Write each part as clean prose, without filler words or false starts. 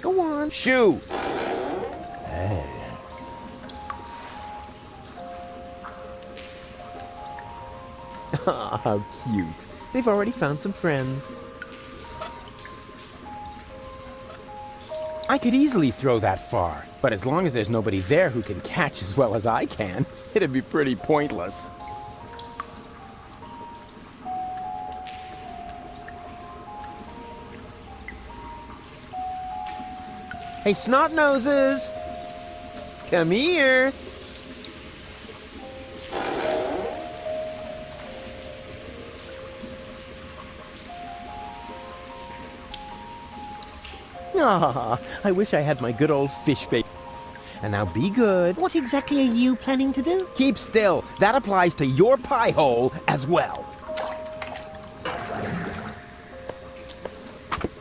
Go on. Shoo! Ah, how cute. They've already found some friends. I could easily throw that far, but as long as there's nobody there who can catch as well as I can, it'd be pretty pointless. Hey, snot noses! Come here! Ah, I wish I had my good old fish bait. And now be good. What exactly are you planning to do? Keep still. That applies to your pie hole as well.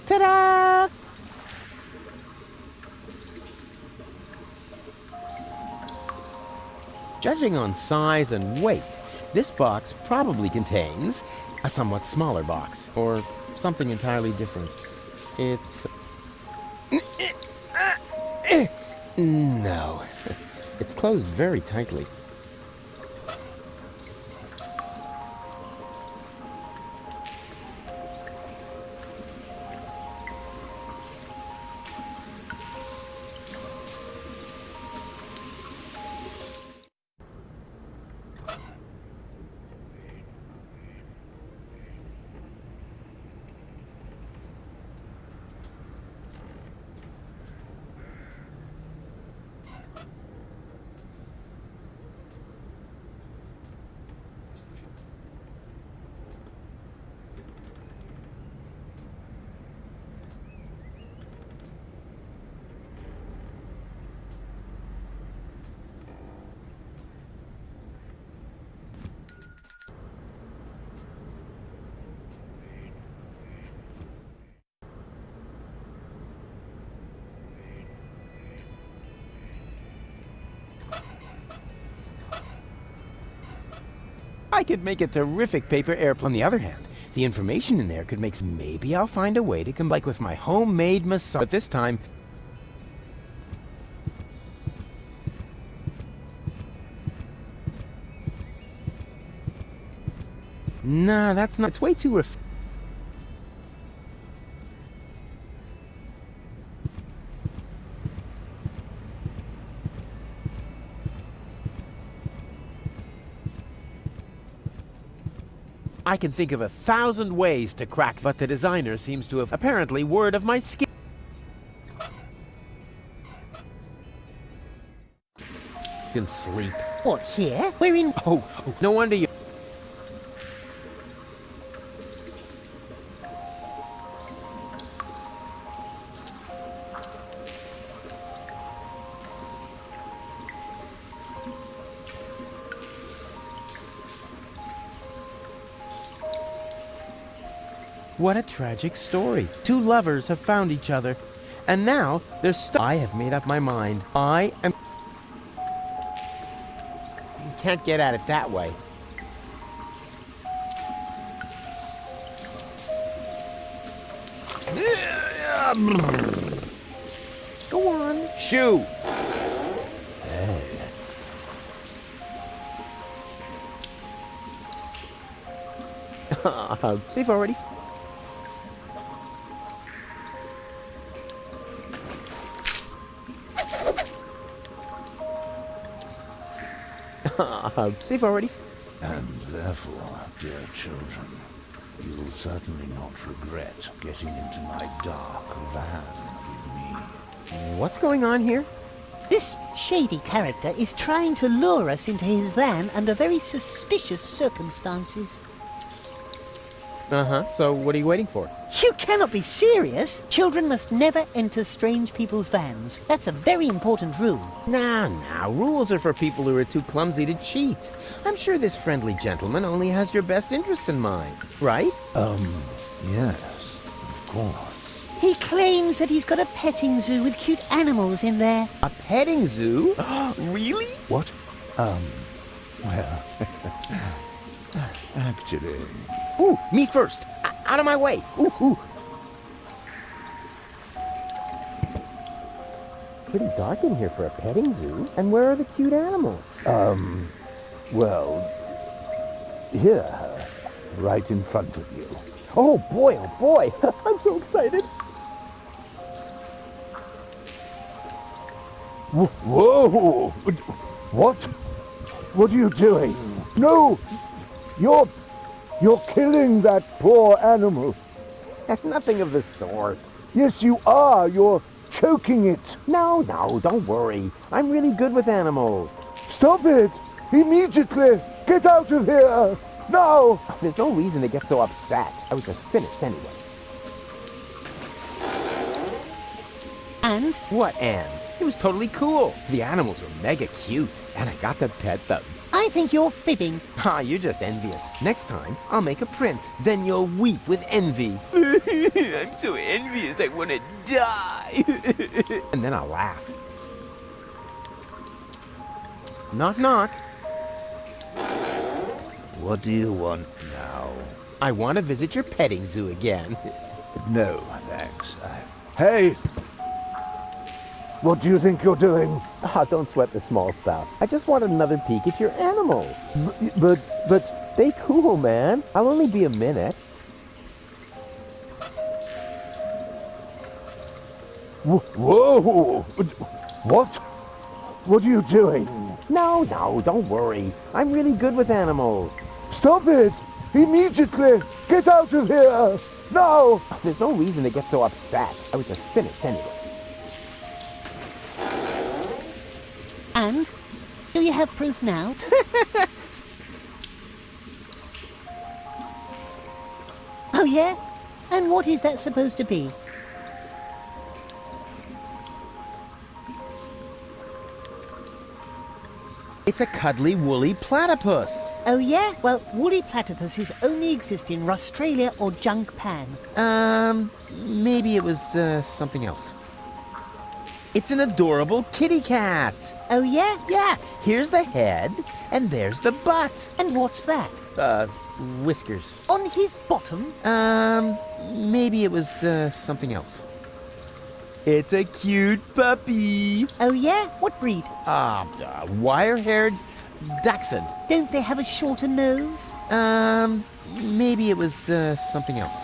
Ta-da! Judging on size and weight, this box probably contains a somewhat smaller box, or something entirely different. It's... No. It's closed very tightly. I could make a terrific paper airplane. On the other hand, the information in there could make... Maybe I'll find a way to come like with my homemade massage. But this time... Nah, that's not... It's way too I can think of 1,000 ways to crack, but the designer seems to have apparently word of my skin. Can sleep. What, here? We're in... Oh, no wonder you... What a tragic story. Two lovers have found each other, and now they're stuck. I have made up my mind. I am... You can't get at it that way. Go on. Shoo! They've already... They've already... And therefore, dear children, you will certainly not regret getting into my dark van with me. What's going on here? This shady character is trying to lure us into his van under very suspicious circumstances. Uh-huh. So what are you waiting for? You cannot be serious! Children must never enter strange people's vans. That's a very important rule. Nah, rules are for people who are too clumsy to cheat. I'm sure this friendly gentleman only has your best interests in mind, right? Yes, of course. He claims that he's got a petting zoo with cute animals in there. A petting zoo? Really? What? Well, actually... Ooh, me first! Out of my way! Ooh! pretty dark in here for a petting zoo. And where are the cute animals? Well, here, right in front of you. Oh boy, I'm so excited. Whoa! What? What are you doing? No! You're killing that poor animal. Nothing of the sort. Yes, you are. You're choking it. No, don't worry. I'm really good with animals. Stop it! Immediately! Get out of here! Now! There's no reason to get so upset. I was just finished anyway. And? What and? It was totally cool. The animals were mega cute, and I got to pet them. I think you're fibbing. You're just envious. Next time, I'll make a print. Then you'll weep with envy. I'm so envious, I want to die. And then I'll laugh. Knock, knock. What do you want now? I want to visit your petting zoo again. No, thanks. Hey! What do you think you're doing? Don't sweat the small stuff. I just want another peek at your animals. But... Stay cool, man. I'll only be a minute. Whoa! What? What are you doing? No, don't worry. I'm really good with animals. Stop it! Immediately! Get out of here! Now! There's no reason to get so upset. I was just finished anyway. And? Do you have proof now? Oh yeah? And what is that supposed to be? It's a cuddly, woolly platypus. Oh yeah? Well, woolly platypuses only exist in Australia or Junk-Pan. Maybe it was, something else. It's an adorable kitty cat. Oh yeah? Yeah, here's the head, and there's the butt. And what's that? Whiskers. On his bottom? Maybe it was, something else. It's a cute puppy. Oh yeah? What breed? Wire-haired Dachshund. Don't they have a shorter nose? Maybe it was, something else.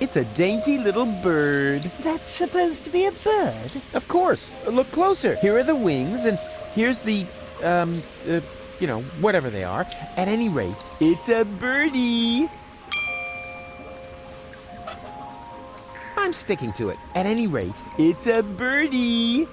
It's a dainty little bird. That's supposed to be a bird? Of course. Look closer. Here are the wings, and here's the, whatever they are. At any rate, it's a birdie. I'm sticking to it. At any rate, it's a birdie.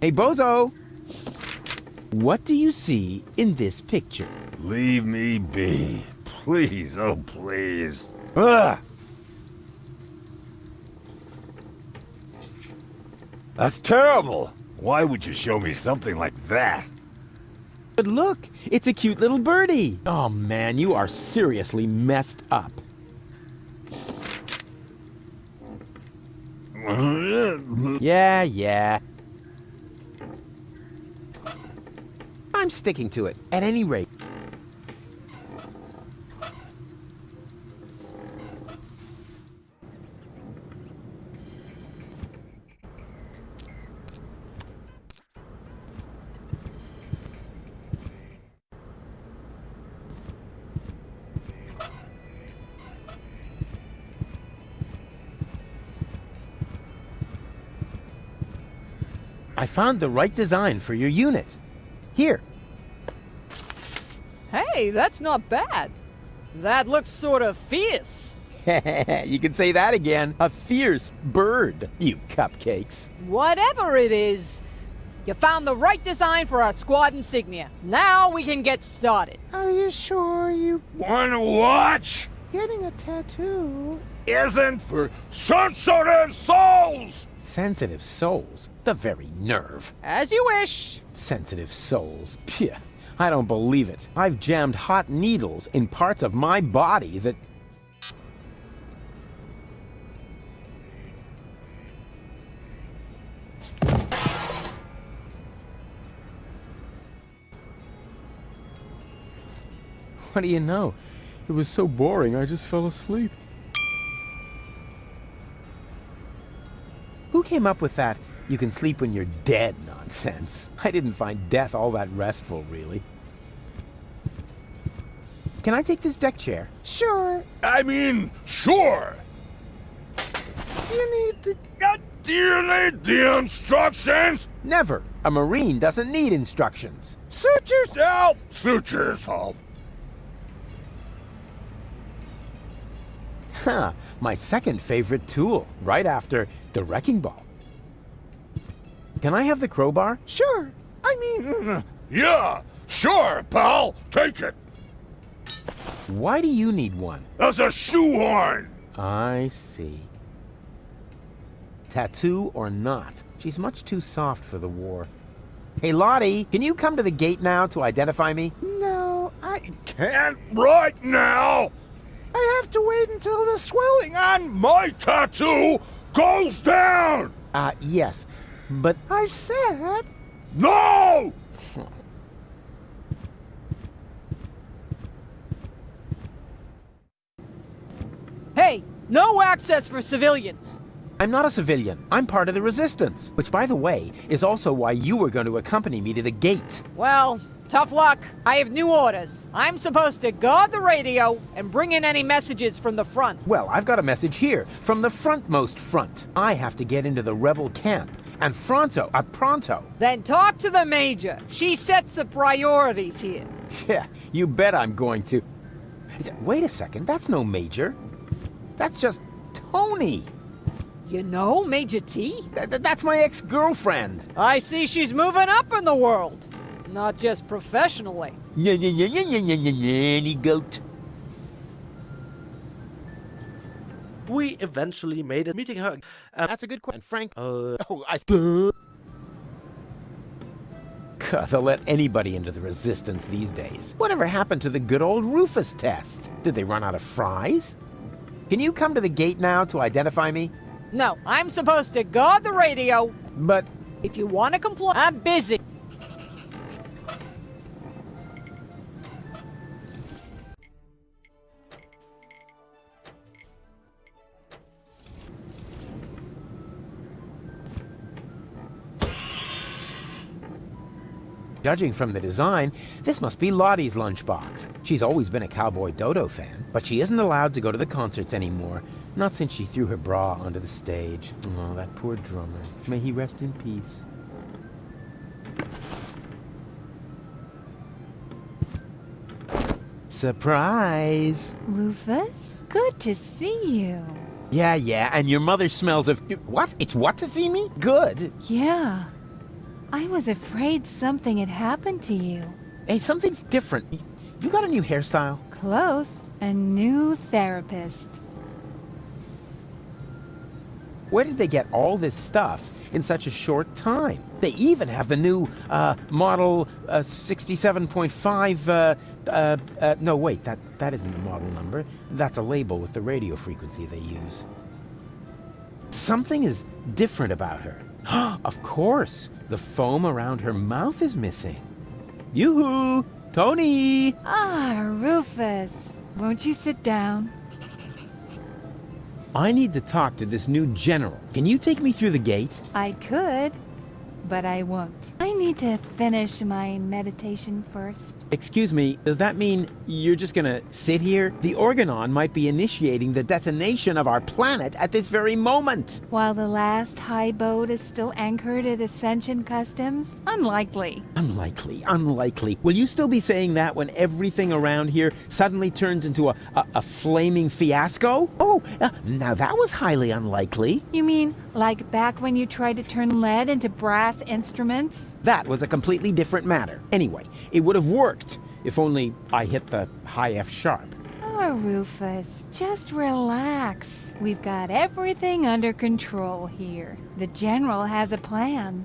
Hey, Bozo! What do you see in this picture? Leave me be. Please, oh please. Ah! That's terrible! Why would you show me something like that? But look, it's a cute little birdie. Oh man, you are seriously messed up. Yeah. I'm sticking to it. At any rate. I found the right design for your unit. Here. Hey, that's not bad. That looks sort of fierce. You can say that again. A fierce bird, you cupcakes. Whatever it is, you found the right design for our squad insignia. Now we can get started. Are you sure you Wanna watch? getting a tattoo? Isn't for sensitive souls! Sensitive souls? The very nerve. As you wish. Sensitive souls. Phew. I don't believe it. I've jammed hot needles in parts of my body that... What do you know? It was so boring, I just fell asleep. Who came up with that "you can sleep when you're dead" nonsense? I didn't find death all that restful, really. Can I take this deck chair? Sure. I mean, sure. Do you need the... Do you need the instructions? Never. A Marine doesn't need instructions. Suit yourself. Suit yourself. Huh, my second favorite tool, right after the wrecking ball. Can I have the crowbar? Sure. I mean... Yeah, sure, pal. Take it. Why do you need one? As a shoehorn. I see. Tattoo or not, she's much too soft for the war. Hey, Lottie, can you come to the gate now to identify me? No, I Can't right now. have to wait until the swelling on... My tattoo goes down. Yes, but... I said... No. Hey, no access for civilians. I'm not a civilian. I'm part of the resistance. Which, by the way, is also why you were going to accompany me to the gate. Well, tough luck. I have new orders. I'm supposed to guard the radio and bring in any messages from the front. Well, I've got a message here, from the frontmost front. I have to get into the rebel camp. And pronto. Then talk to the Major. She sets the priorities here. Yeah, you bet I'm going to. Wait a second, that's no Major. That's just Tony. You know Major T? That's my ex-girlfriend. I see she's moving up in the world. Not just professionally. Yeah, any goat. We eventually made it, meeting her. That's a good question, Frank. God, they'll let anybody into the resistance these days. Whatever happened to the good old Rufus test? Did they run out of fries? Can you come to the gate now to identify me? No, I'm supposed to guard the radio. But If you want to complain, I'm busy. judging from the design, this must be Lottie's lunchbox. She's always been a Cowboy Dodo fan, but she isn't allowed to go to the concerts anymore. Not since she threw her bra onto the stage. Oh, that poor drummer. May he rest in peace. Surprise! Rufus, good to see you. Yeah, and your mother smells of... What? It's what to see me? Good. Yeah. I was afraid something had happened to you. Hey, something's different. You got a new hairstyle? Close. A new therapist. Where did they get all this stuff in such a short time? They even have the new model 67.5. No, wait, that isn't the model number. That's a label with the radio frequency they use. Something is different about her. Of course, the foam around her mouth is missing. Yoo-hoo! Tony! Ah, Rufus. Won't you sit down? I need to talk to this new general. Can you take me through the gate? I could, but I won't. I need to finish my meditation first. Excuse me, does that mean you're just gonna sit here? The Organon might be initiating the detonation of our planet at this very moment. While the last high boat is still anchored at Ascension Customs? Unlikely. Unlikely. Will you still be saying that when everything around here suddenly turns into a flaming fiasco? Oh, now that was highly unlikely. You mean like back when you tried to turn lead into brass instruments? That was a completely different matter. Anyway, it would have worked if only I hit the high F sharp. Oh, Rufus, just relax. We've got everything under control here. The General has a plan.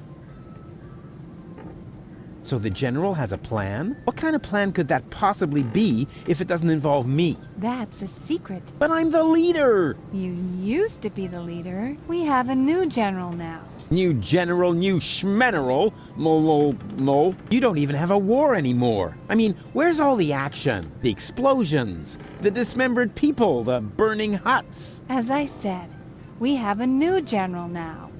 So the general has a plan? What kind of plan could that possibly be if it doesn't involve me? That's a secret. But I'm the leader! You used to be the leader. We have a new general now. New general, new schmeneral. Mo. You don't even have a war anymore. I mean, where's all the action? The explosions, the dismembered people, the burning huts. As I said, we have a new general now.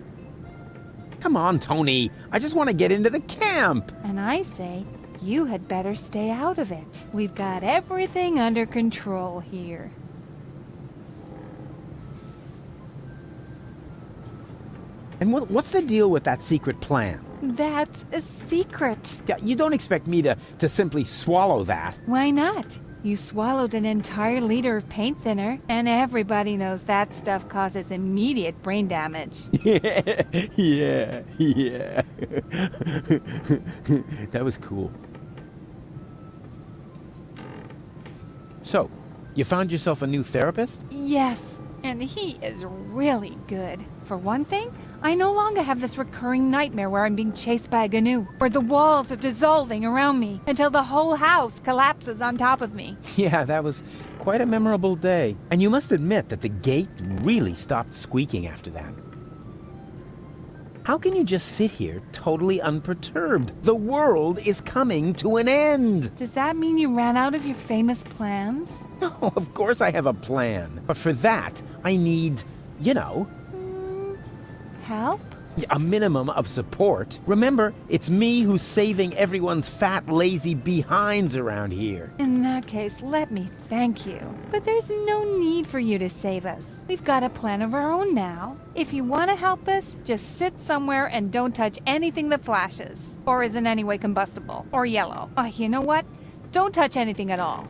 Come on, Tony. I just want to get into the camp. And I say, you had better stay out of it. We've got everything under control here. And what's the deal with that secret plan? That's a secret. Yeah, you don't expect me to simply swallow that. Why not? You swallowed an entire liter of paint thinner, and everybody knows that stuff causes immediate brain damage. Yeah. That was cool. So, you found yourself a new therapist? Yes, and he is really good. For one thing, I no longer have this recurring nightmare where I'm being chased by a GNU, or the walls are dissolving around me until the whole house collapses on top of me. Yeah, that was quite a memorable day. And you must admit that the gate really stopped squeaking after that. How can you just sit here totally unperturbed? The world is coming to an end! Does that mean you ran out of your famous plans? No, of course I have a plan. But for that, I need, Help? a minimum of support. Remember, it's me who's saving everyone's fat, lazy behinds around here. In that case, let me thank you. But there's no need for you to save us. We've got a plan of our own now. If you want to help us, just sit somewhere and don't touch anything that flashes, or is in any way combustible, or yellow. Oh, you know what? Don't touch anything at all.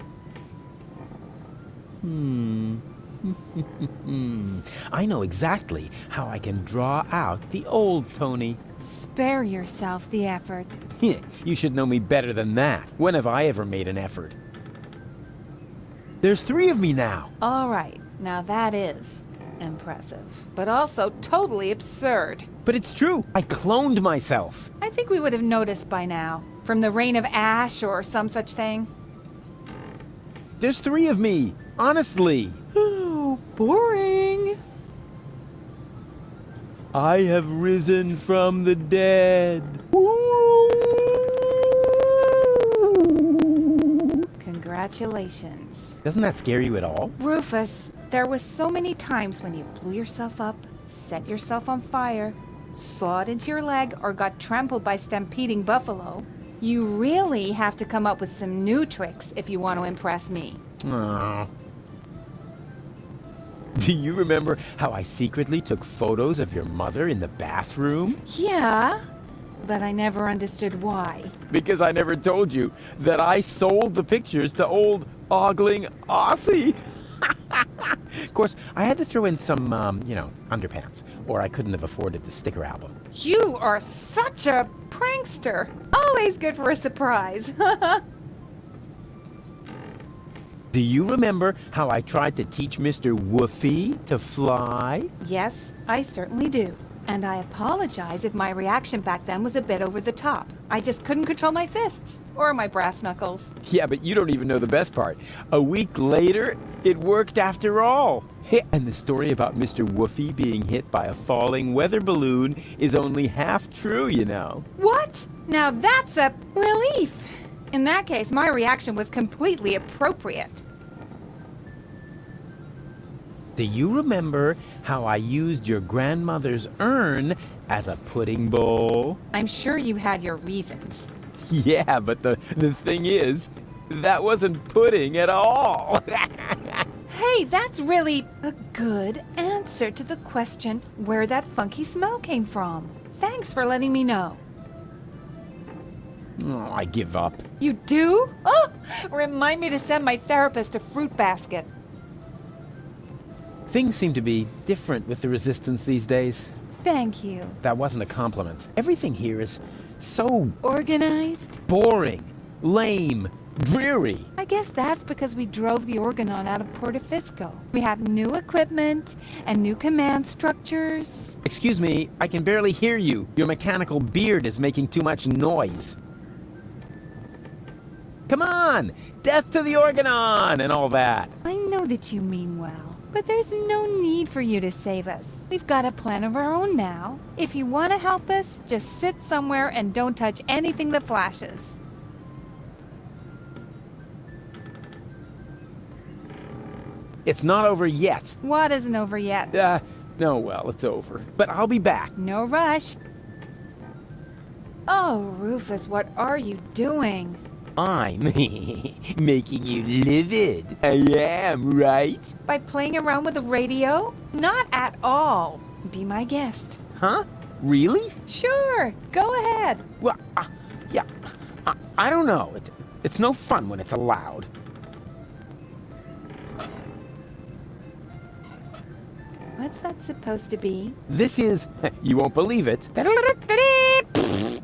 I know exactly how I can draw out the old Tony. Spare yourself the effort. You should know me better than that. When have I ever made an effort? There's 3 of me now. All right, now that is impressive, but also totally absurd. But it's true. I cloned myself. I think we would have noticed by now, from the rain of ash or some such thing. There's 3 of me. Honestly. Oh, boring. I have risen from the dead. Congratulations. Doesn't that scare you at all? Rufus, there was so many times when you blew yourself up, set yourself on fire, sawed into your leg, or got trampled by stampeding buffalo. You really have to come up with some new tricks if you want to impress me. Aww. Do you remember how I secretly took photos of your mother in the bathroom? Yeah, but I never understood why. Because I never told you that I sold the pictures to old ogling Aussie. Of course, I had to throw in some, underpants, or I couldn't have afforded the sticker album. You are such a prankster. Always good for a surprise. Do you remember how I tried to teach Mr. Woofy to fly? Yes, I certainly do. And I apologize if my reaction back then was a bit over the top. I just couldn't control my fists, or my brass knuckles. Yeah, but you don't even know the best part. A week later, it worked after all. And the story about Mr. Woofy being hit by a falling weather balloon is only half true, you know. What? Now that's a relief. In that case, my reaction was completely appropriate. Do you remember how I used your grandmother's urn as a pudding bowl? I'm sure you had your reasons. Yeah, but the thing is, that wasn't pudding at all. Hey, that's really a good answer to the question where that funky smell came from. Thanks for letting me know. Oh, I give up. You do? Oh, remind me to send my therapist a fruit basket. Things seem to be different with the Resistance these days. Thank you. That wasn't a compliment. Everything here is so Organized? boring, lame, dreary. I guess that's because we drove the Organon out of Portofisco. We have new equipment and new command structures. Excuse me, I can barely hear you. Your mechanical beard is making too much noise. Come on! Death to the Organon and all that. I know that you mean well, but there's no need for you to save us. We've got a plan of our own now. If you want to help us, just sit somewhere and don't touch anything that flashes. It's not over yet. What isn't over yet? No, well, it's over. But I'll be back. No rush. Oh, Rufus, what are you doing? I'm making you livid. I am, right? By playing around with the radio? Not at all. Be my guest. Huh? Really? Sure, go ahead. Well, yeah. I don't know. It's no fun when it's allowed. What's that supposed to be? This is, you won't believe it,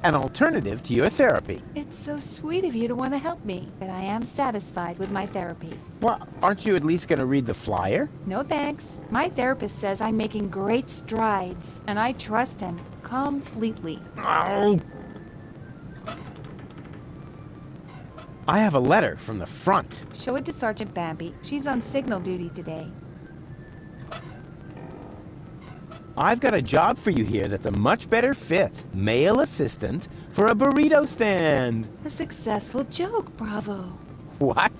an alternative to your therapy. It's so sweet of you to want to help me, but I am satisfied with my therapy. Well, aren't you at least going to read the flyer? No thanks. My therapist says I'm making great strides, and I trust him completely. Oh. I have a letter from the front. Show it to Sergeant Bambi. She's on signal duty today. I've got a job for you here that's a much better fit. Male assistant for a burrito stand. A successful joke, bravo. What?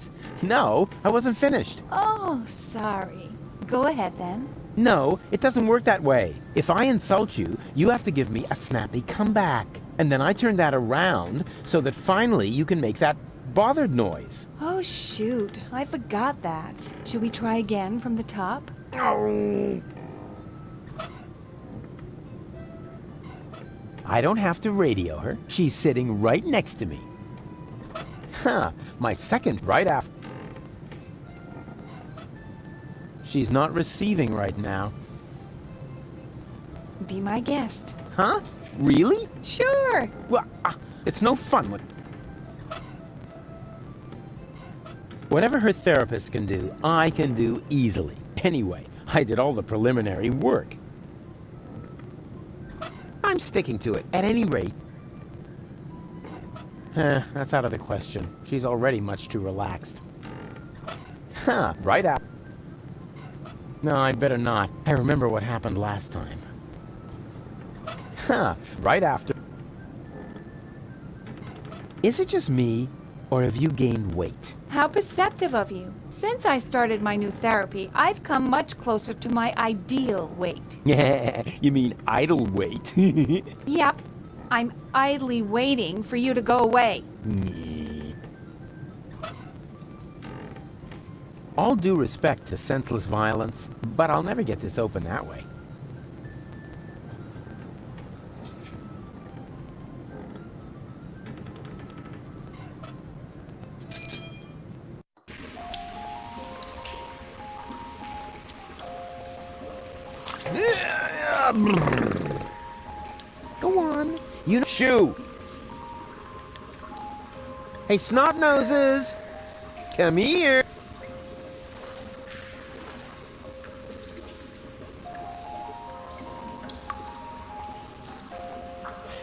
No, I wasn't finished. Oh, sorry. Go ahead then. No, it doesn't work that way. If I insult you, you have to give me a snappy comeback. And then I turn that around so that finally you can make that bothered noise. Oh, shoot. I forgot that. Should we try again from the top? Oh. I don't have to radio her. She's sitting right next to me. Huh, my second right after. She's not receiving right now. Be my guest. Huh? Really? Sure. Well, it's no fun when... Whatever her therapist can do, I can do easily. Anyway, I did all the preliminary work. I'm sticking to it, at any rate. That's out of the question. She's already much too relaxed. Huh, right out. No, I'd better not. I remember what happened last time. Huh, right after. Is it just me, or have you gained weight? How perceptive of you. Since I started my new therapy, I've come much closer to my ideal weight. Yeah, you mean idle weight. Yep. I'm idly waiting for you to go away. All due respect to senseless violence, but I'll never get this open that way. Go on. You shoo. Hey, snot noses. Come here.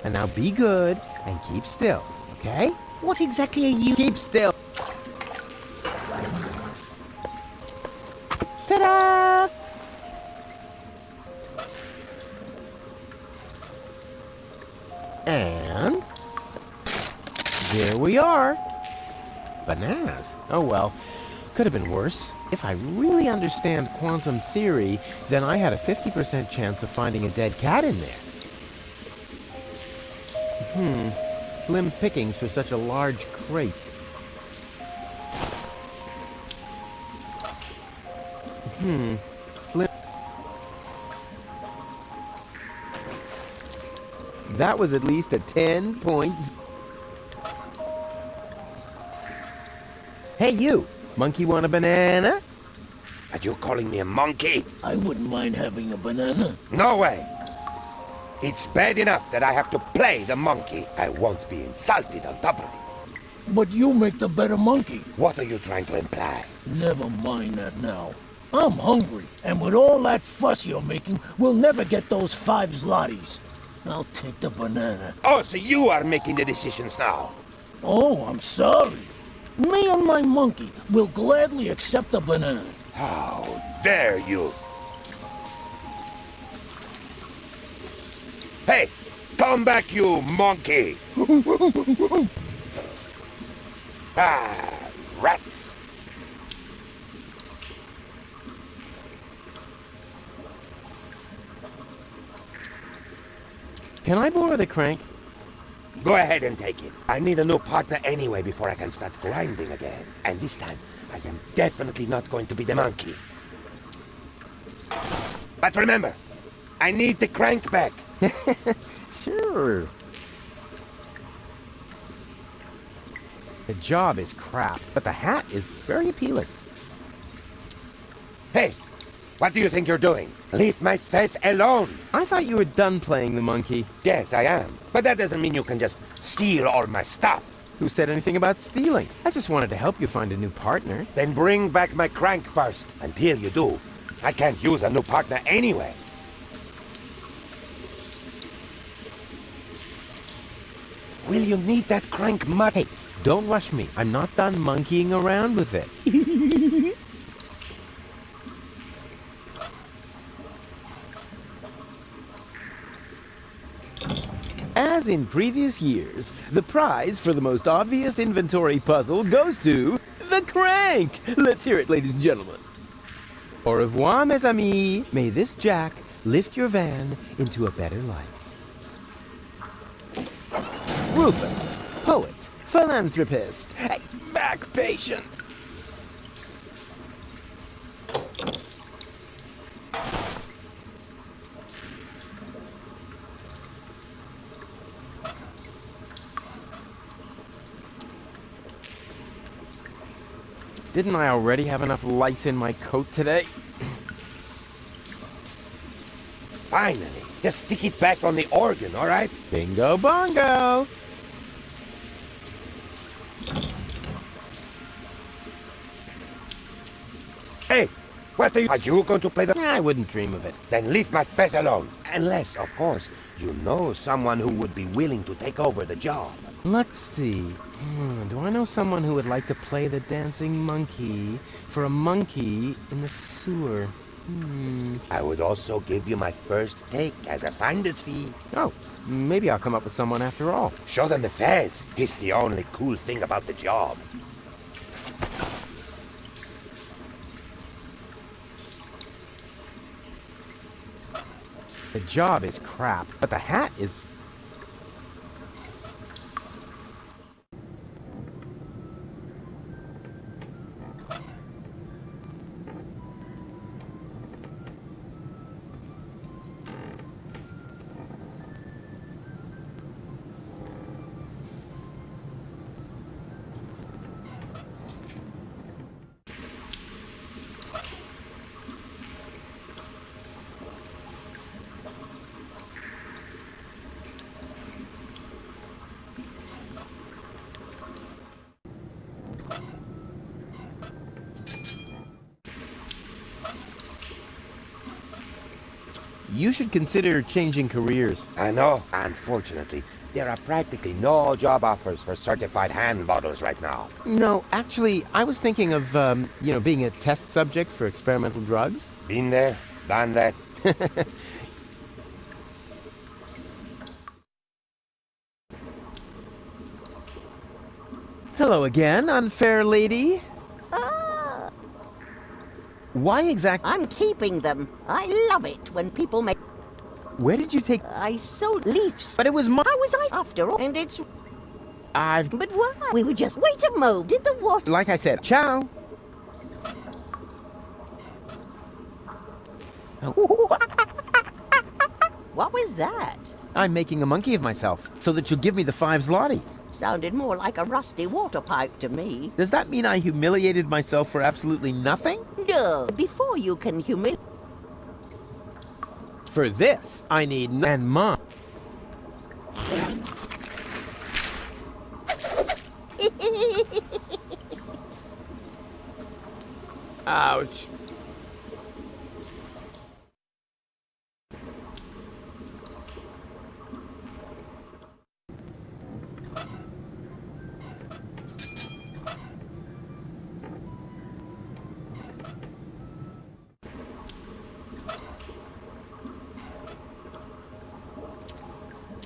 And now be good and keep still, okay? What exactly are you... Keep still. Ta-da! And there we are. Bananas. Oh well, could have been worse. If I really understand quantum theory, then I had a 50% chance of finding a dead cat in there. Slim pickings for such a large crate. Slim. That was at least a 10 points. Hey, you! Monkey want a banana? Are you calling me a monkey? I wouldn't mind having a banana. No way! It's bad enough that I have to play the monkey. I won't be insulted on top of it. But you make the better monkey. What are you trying to imply? Never mind that now. I'm hungry, and with all that fuss you're making, we'll never get those 5 zlotys. I'll take the banana. Oh, so you are making the decisions now. Oh, I'm sorry. Me and my monkey will gladly accept a banana. How dare you! Hey, come back, you monkey! Ah, rats! Can I borrow the crank? Go ahead and take it. I need a new partner anyway before I can start grinding again. And this time, I am definitely not going to be the monkey. But remember, I need the crank back. Sure. The job is crap, but the hat is very appealing. Hey, what do you think you're doing? Leave my face alone. I thought you were done playing the monkey. Yes, I am. But that doesn't mean you can just steal all my stuff. Who said anything about stealing? I just wanted to help you find a new partner. Then bring back my crank first. Until you do, I can't use a new partner anyway. Will you need that crank much? Hey, don't rush me. I'm not done monkeying around with it. As in previous years, the prize for the most obvious inventory puzzle goes to the crank! Let's hear it, ladies and gentlemen. Au revoir, mes amis. May this jack lift your van into a better life. Rufus, poet, philanthropist, back patient. Didn't I already have enough lice in my coat today? Finally, just stick it back on the organ, all right? Bingo bongo! Hey, what are you going to play the... I wouldn't dream of it. Then leave my face alone. Unless, of course, you know someone who would be willing to take over the job. Let's see. Do I know someone who would like to play the dancing monkey for a monkey in the sewer? I would also give you my first take as a finder's fee. Oh, maybe I'll come up with someone after all. Show them the face. It's the only cool thing about the job. The job is crap, but the hat is... You should consider changing careers. I know. Unfortunately, there are practically no job offers for certified hand models right now. No, actually, I was thinking of, being a test subject for experimental drugs. Been there, done that. Hello again, unfair lady. Why exactly? I'm keeping them. I love it when people make... Where did you take... I sold leaves. But it was my... How was I after all? And it's... I've... But why? We were just... Wait a mo. Did the what? Like I said, ciao. What was that? I'm making a monkey of myself, so that you'll give me the 5 zlotys. Sounded more like a rusty water pipe to me. Does that mean I humiliated myself for absolutely nothing? No. Before you can humiliate... For this, I need... And Mom. Ouch.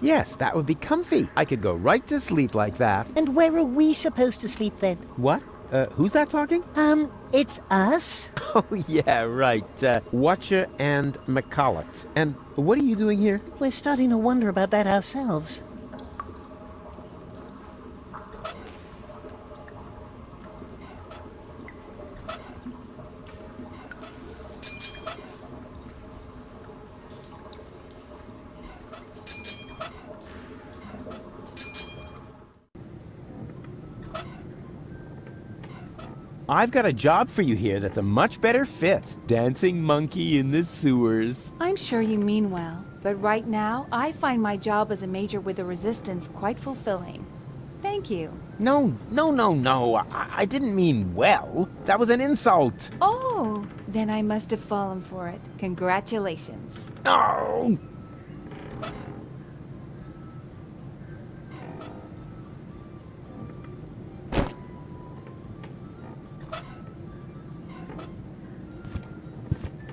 Yes, that would be comfy. I could go right to sleep like that. And where are we supposed to sleep then? What? Who's that talking? It's us. Oh, yeah, right. Watcher and McCulloch. And what are you doing here? We're starting to wonder about that ourselves. I've got a job for you here that's a much better fit. Dancing monkey in the sewers. I'm sure you mean well, but right now, I find my job as a major with the Resistance quite fulfilling. Thank you. No. I didn't mean well. That was an insult. Oh, then I must have fallen for it. Congratulations. Oh!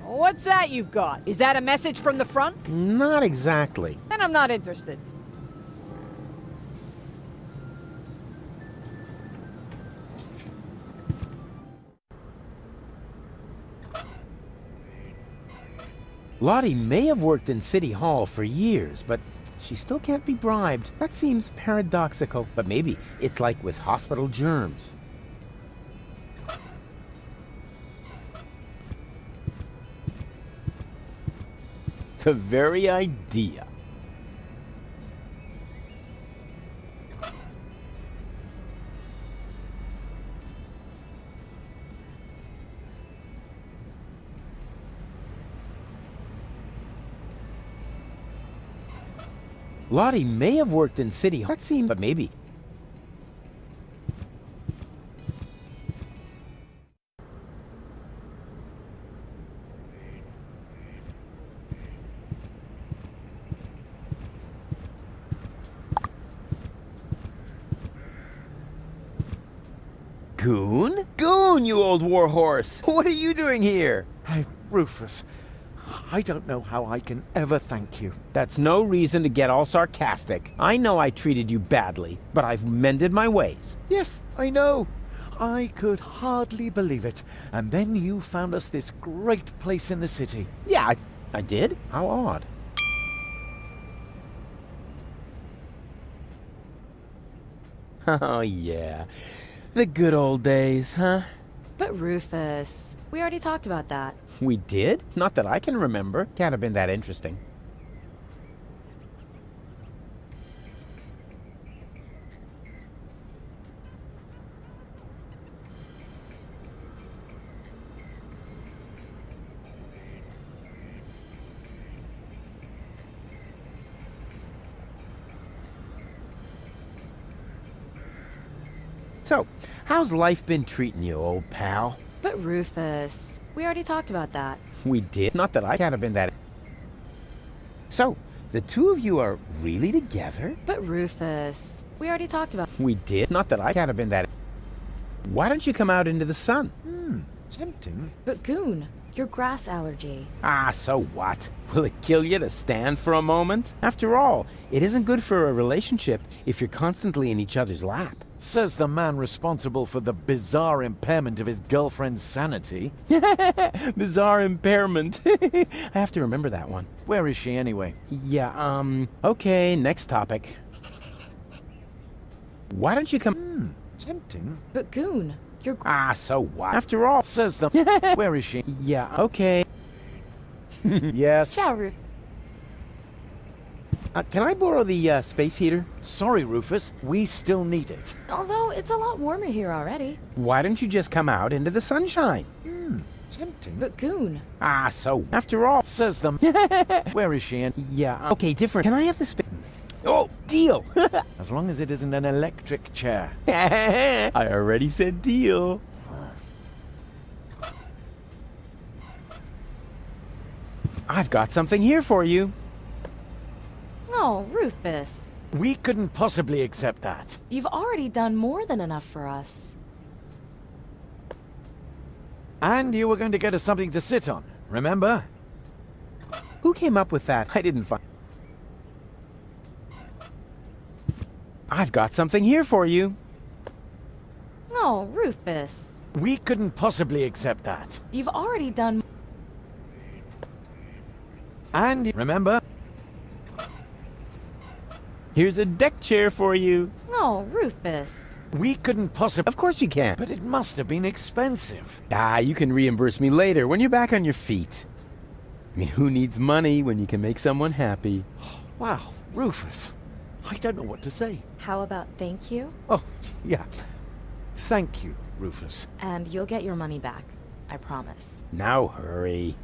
What's that you've got? Is that a message from the front? Not exactly. Then I'm not interested. Lottie may have worked in City Hall for years, but she still can't be bribed. That seems paradoxical, but maybe it's like with hospital germs. The very idea. Lottie may have worked in City Hall. That seems, but maybe. Goon? Goon, you old warhorse! What are you doing here? Hey, Rufus, I don't know how I can ever thank you. That's no reason to get all sarcastic. I know I treated you badly, but I've mended my ways. Yes, I know. I could hardly believe it. And then you found us this great place in the city. Yeah, I did? How odd. Oh, yeah. The good old days, huh? But Rufus, we already talked about that. We did? Not that I can remember. Can't have been that interesting. So, how's life been treating you, old pal? But Rufus, we already talked about that. We did? Not that I can't have been that... So, the two of you are really together? But Rufus, we already talked about... We did? Not that I can't have been that... Why don't you come out into the sun? Tempting. But Goon, your grass allergy. Ah, so what? Will it kill you to stand for a moment? After all, it isn't good for a relationship if you're constantly in each other's lap. Says the man responsible for the bizarre impairment of his girlfriend's sanity. Bizarre impairment. I have to remember that one. Where is she anyway? Yeah, okay, next topic. Why don't you come... Tempting. But Goon, your... Ah, so what? After all... Says the... Where is she? Yeah, okay. Yes. Ciao, Rufus. Can I borrow the space heater? Sorry, Rufus. We still need it. Although it's a lot warmer here already. Why don't you just come out into the sunshine? Tempting. But Goon. Ah, so after all... Says the... Where is she? Yeah, okay, different. Can I have the space... Oh, deal! As long as it isn't an electric chair. I already said deal. I've got something here for you. Oh, Rufus. We couldn't possibly accept that. You've already done more than enough for us. And you were going to get us something to sit on, remember? Who came up with that? I didn't find... I've got something here for you. Oh, Rufus. We couldn't possibly accept that. You've already done... And remember, Here's a deck chair for you. Oh, Rufus. we couldn't possibly... Of course you can. But it must have been expensive. Ah, you can reimburse me later when you're back on your feet. I mean, who needs money when you can make someone happy? Wow, Rufus. I don't know what to say. How about thank you? Oh, yeah. Thank you, Rufus. And you'll get your money back. I promise. Now hurry.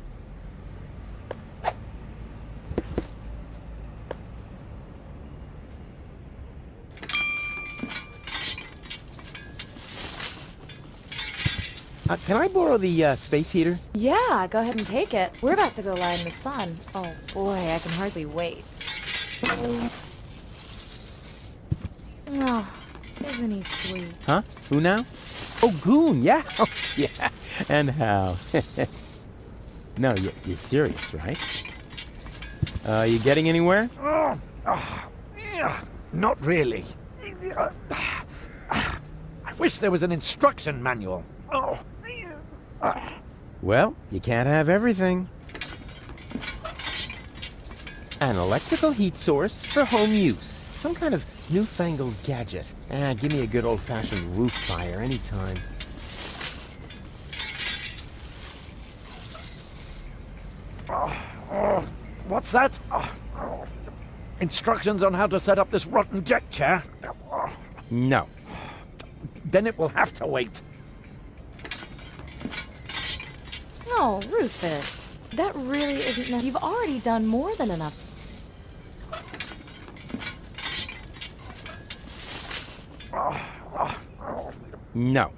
Can I borrow the space heater? Yeah, go ahead and take it. We're about to go lie in the sun. Oh boy, I can hardly wait. Oh, isn't he sweet? Huh? Who now? Oh, Goon, yeah. Oh, yeah. And how? No, you're serious, right? You getting anywhere? Yeah, not really. I wish there was an instruction manual. Oh. Well, you can't have everything. An electrical heat source for home use. Some kind of newfangled gadget. Give me a good old-fashioned roof fire anytime. What's that? Instructions on how to set up this rotten deck chair? No. Then it will have to wait. Oh, Rufus. That really isn't enough. You've already done more than enough. No.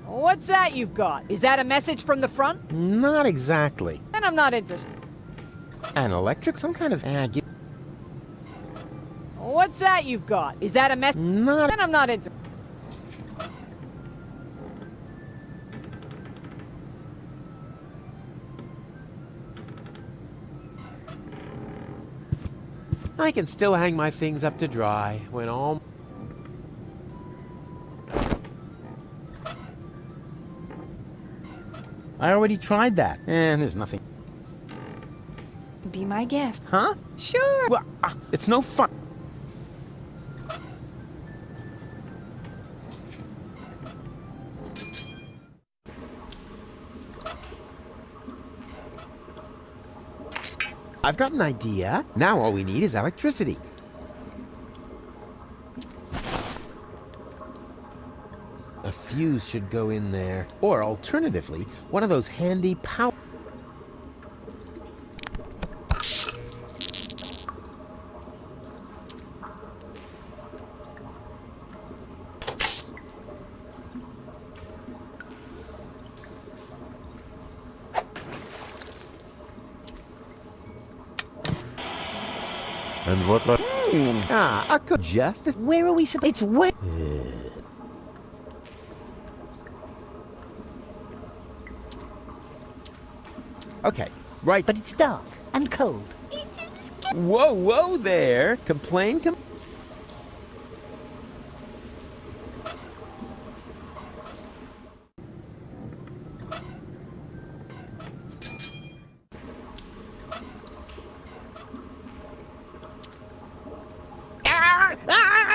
What's that you've got? Is that a message from the front? Not exactly. Then I'm not interested. An electric? Some kind of... What's that you've got? Is that a message? Not... Then I'm not interested. I can still hang my things up to dry when all... I already tried that, and there's nothing. Be my guest. Huh? Sure. Well, it's no fun. I've got an idea. Now all we need is electricity. A fuse should go in there. Or alternatively, one of those handy power... And what... I could just... Where are we supposed... It's wet. Okay, right. But it's dark and cold. Whoa, whoa there. Complain.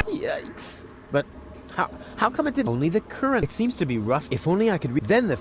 Yikes. But how come it didn't? Only the current. It seems to be rust. If only I could read. Then the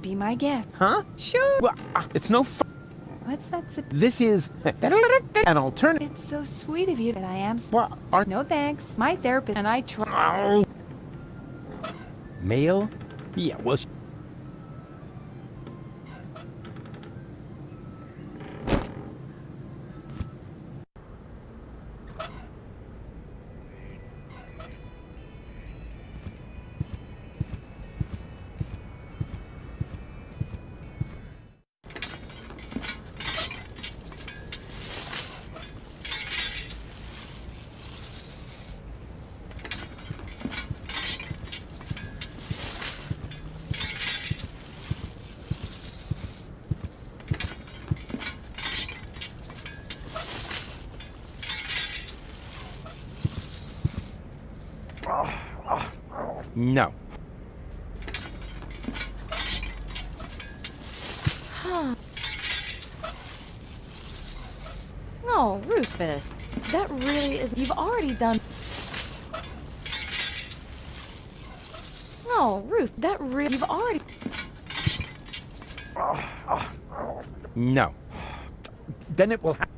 be my guest. Huh? Sure. Well, it's no fun. What's that? This is an alternative. It's so sweet of you that I am. Well, No thanks. My therapist and I try. Oh. Mail? Yeah, well... No. Huh. No, Rufus. That really is. You've already done. No, Ruf. That really. You've already. No. Then it will happen.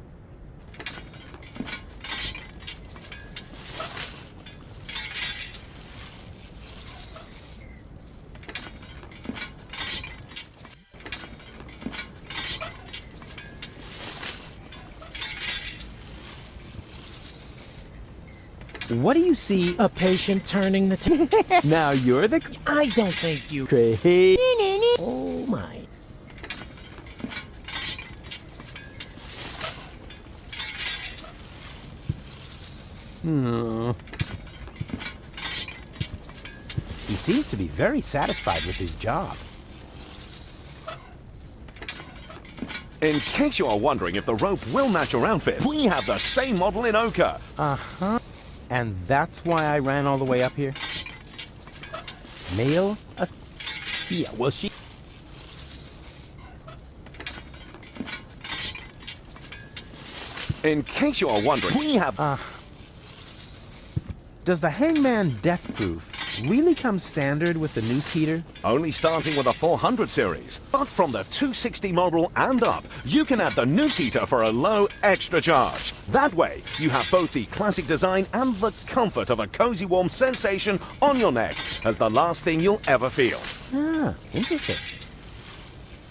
What do you see? A patient turning the Now you're the... I don't think you... Crazy. Oh, my. He seems to be very satisfied with his job. In case you are wondering if the rope will match your outfit, we have the same model in ochre. Uh-huh. And that's why I ran all the way up here? Mail? Yeah, well, she... In case you are wondering, we have... Does the Hangman Death Proof really come standard with the noose heater? Only starting with a 400 series. But from the 260 model and up, you can add the noose heater for a low extra charge. That way, you have both the classic design and the comfort of a cozy warm sensation on your neck as the last thing you'll ever feel. Ah, interesting.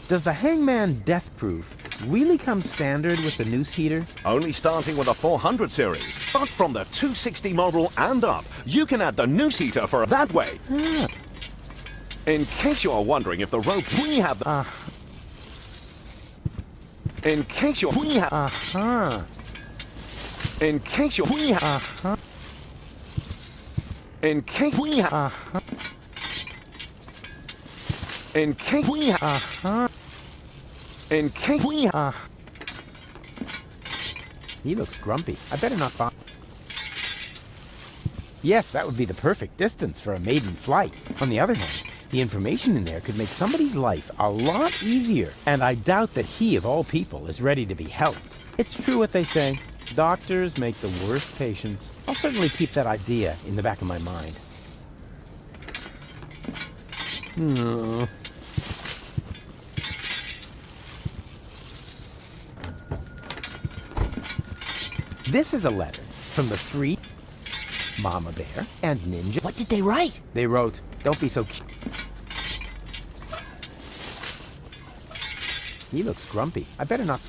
Does the Hangman Death Proof really come standard with the noose heater? Only starting with a 400 series. But from the 260 model and up, you can add the noose heater for that way. Ah. In case you are wondering if the rope we have... In case you're... We have... Uh-huh. In case you're... We have... Uh-huh. In case we have... Uh-huh. In case we have... Uh-huh. In case we have... He looks grumpy. I better not buy... Yes, that would be the perfect distance for a maiden flight. On the other hand, the information in there could make somebody's life a lot easier. And I doubt that he, of all people, is ready to be helped. It's true what they say. Doctors make the worst patients. I'll certainly keep that idea in the back of my mind. This is a letter from the three... Mama Bear and Ninja. What did they write? They wrote, "Don't be so cute." He looks grumpy. I better not...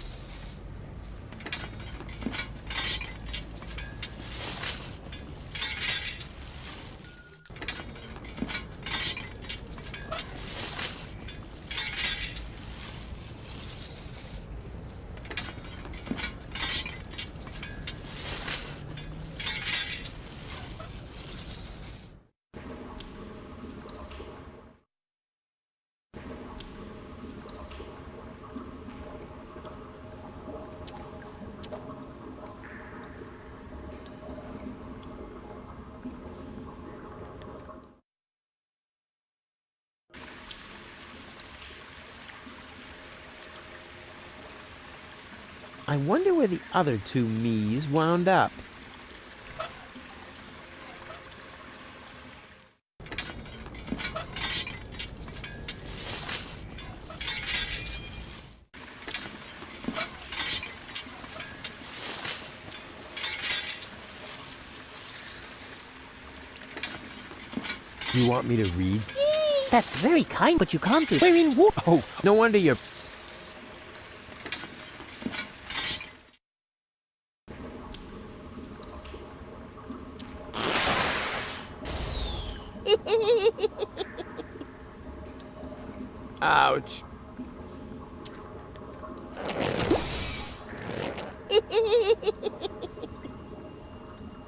I wonder where the other two me's wound up. You want me to read? That's very kind, but you can't do. We're in war. Oh, no wonder you're... Ouch.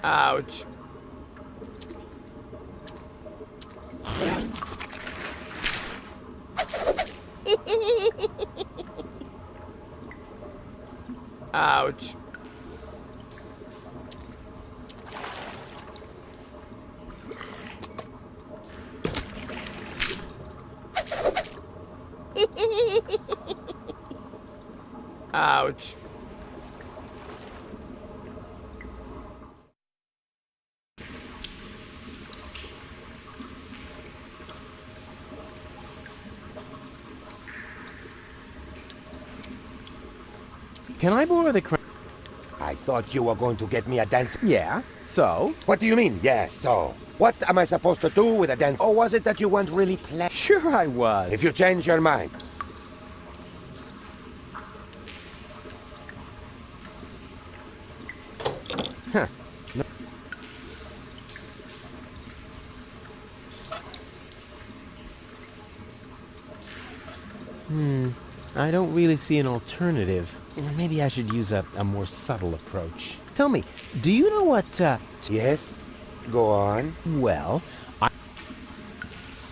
Ouch. Ouch. Ouch. Can I borrow the crown? I thought you were going to get me a dance. Yeah, so? What do you mean, yes, so? What am I supposed to do with a dance? Or was it that you weren't really playing? Sure I was. If you change your mind. Huh. No. I don't really see an alternative. Maybe I should use a more subtle approach. Tell me, do you know what, Yes? Go on. Well,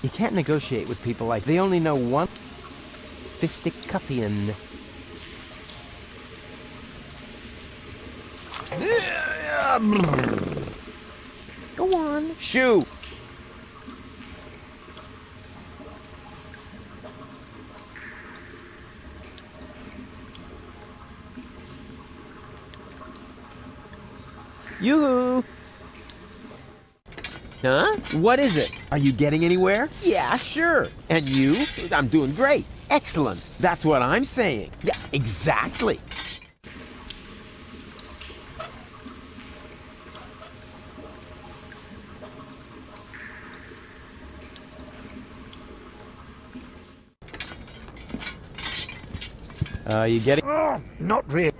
you can't negotiate with people like they only know one fisticuffian. Go on. Shoo! Yoo-hoo! Huh? What is it? Are you getting anywhere? Yeah, sure. And you? I'm doing great. Excellent. That's what I'm saying. Yeah, exactly. You getting... Oh, not really.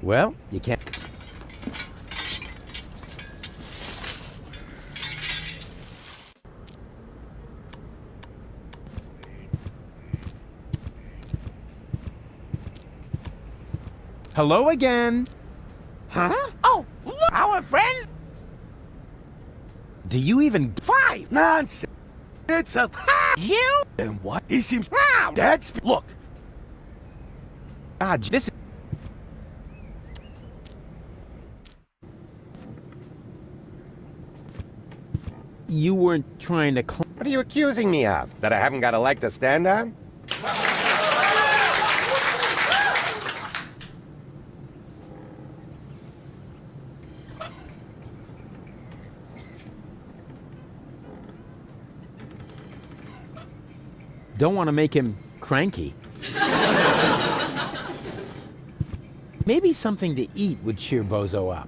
Well, you can't... Hello again. Huh? Oh, look, our friend. Do you even... 5 nonsense. It's a you. And what? He seems. That's look. Ah, this. You weren't trying to. What are you accusing me of? That I haven't got a leg to stand on? Don't want to make him cranky. Maybe something to eat would cheer Bozo up.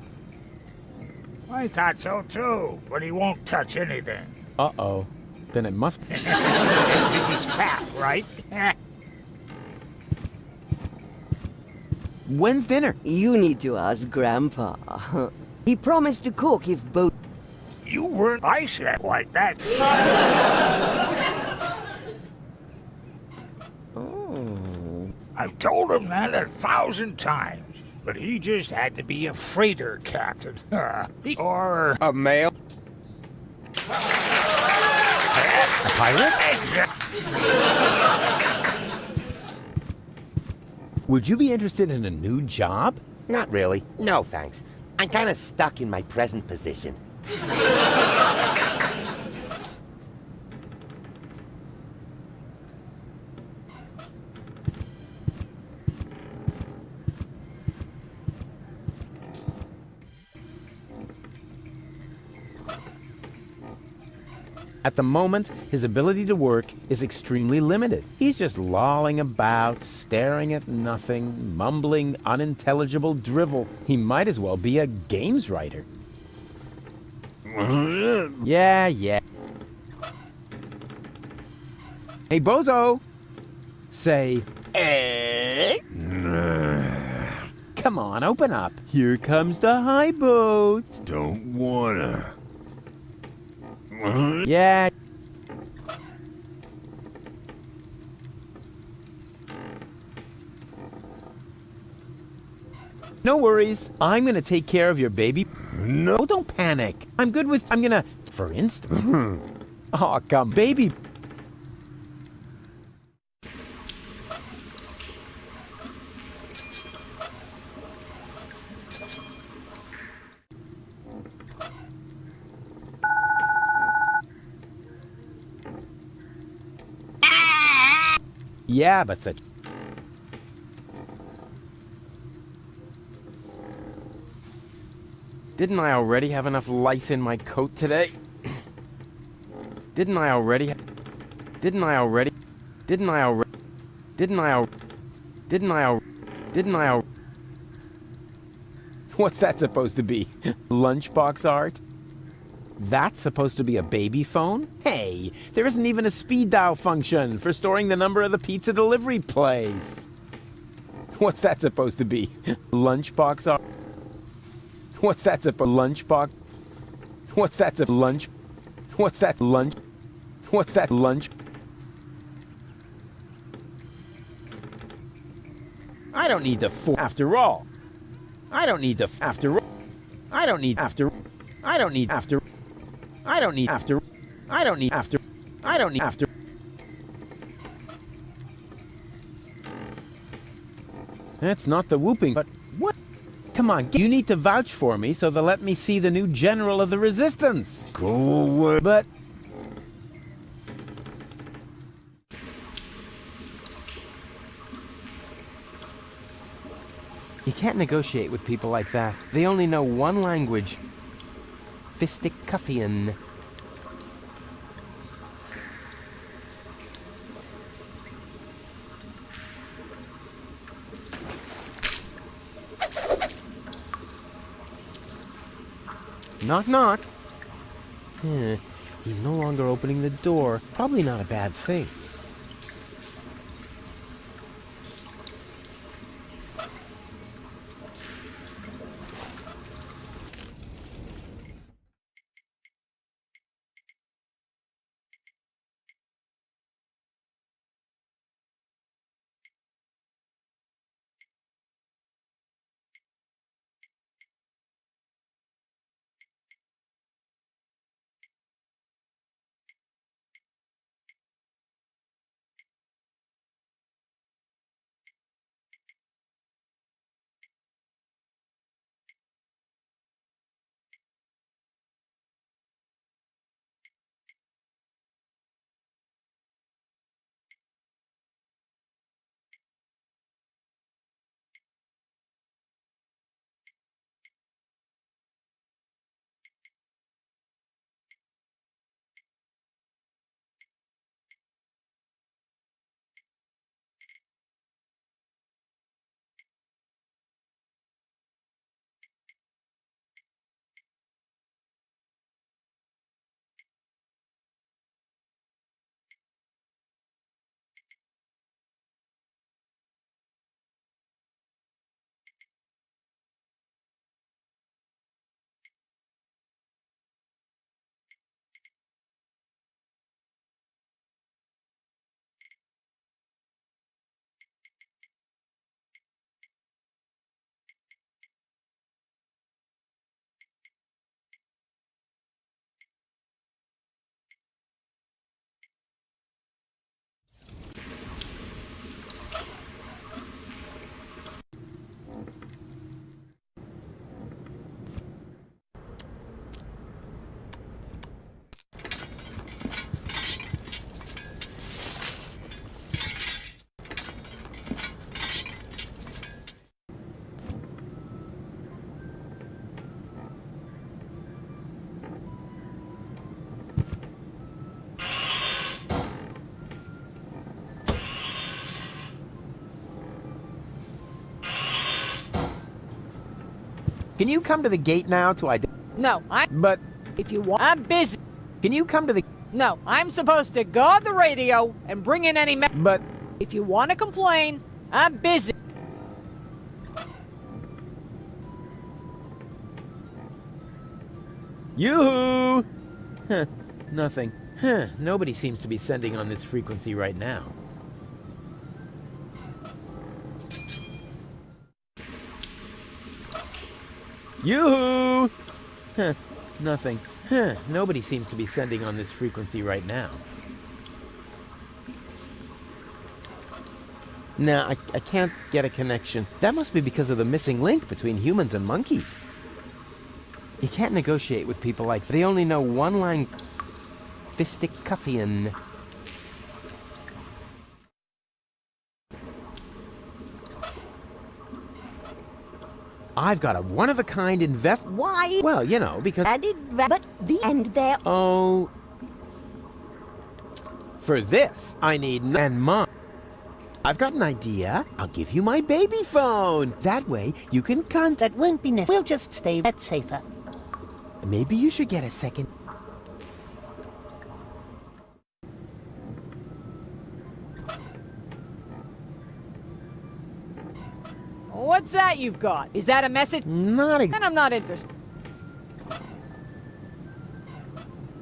I thought so too, but he won't touch anything. Uh-oh. Then it must be. This is fat, right? When's dinner? You need to ask Grandpa. He promised to cook if both... You weren't ice that like that. I've told him that 1,000 times, but he just had to be a freighter captain. Or... A male? A pirate? Would you be interested in a new job? Not really. No, thanks. I'm kind of stuck in my present position. At the moment, his ability to work is extremely limited. He's just lolling about, staring at nothing, mumbling unintelligible drivel. He might as well be a games writer. Yeah, yeah. Hey, Bozo! Say, come on, open up. Here comes the high boat. Don't wanna. Yeah. No worries. I'm gonna take care of your baby. No. Oh, don't panic. I'm good with... I'm gonna... For instance... Oh, come, baby. Yeah, but such... Didn't I already have enough lice in my coat today? Didn't I already... Didn't I already... Didn't I already... Didn't I al... Didn't I al... Didn't I al... What's that supposed to be? Lunchbox art? That's supposed to be a baby phone? Hey, there isn't even a speed dial function for storing the number of the pizza delivery place. What's that supposed to be? Lunchbox art? What's that a lunchbox? What's that a lunch? What's that lunch? What's that lunch? I don't need to after all. I don't need to after all. I don't need after. I don't need after. I don't need after. I don't need after. I don't need after. That's not the whooping, but what? Come on, you need to vouch for me so they'll let me see the new general of the resistance. Go away. But... You can't negotiate with people like that. They only know one language. Fisticuffian. Knock, knock. He's no longer opening the door. Probably not a bad thing. Can you come to the gate now to No, But If you want, I'm busy. Can you come to the... No, I'm supposed to guard the radio and bring in any But... If you want to complain, I'm busy. Yoo-hoo! Huh, nothing. Huh, nobody seems to be sending on this frequency right now. Yoo-hoo! Huh, nothing. Huh, nobody seems to be sending on this frequency right now. Nah, I can't get a connection. That must be because of the missing link between humans and monkeys. You can't negotiate with people like they only know one line. Fisticuffian. I've got a one-of-a-kind invest... Why? Well, you know, because... But the end there... Oh... For this, I need... And mom. I've got an idea. I'll give you my baby phone. That way, you can contact... That won't be necessary. We'll just stay that's safer. Maybe you should get a second... What's that you've got? Is that a message? Not Then I'm not interested.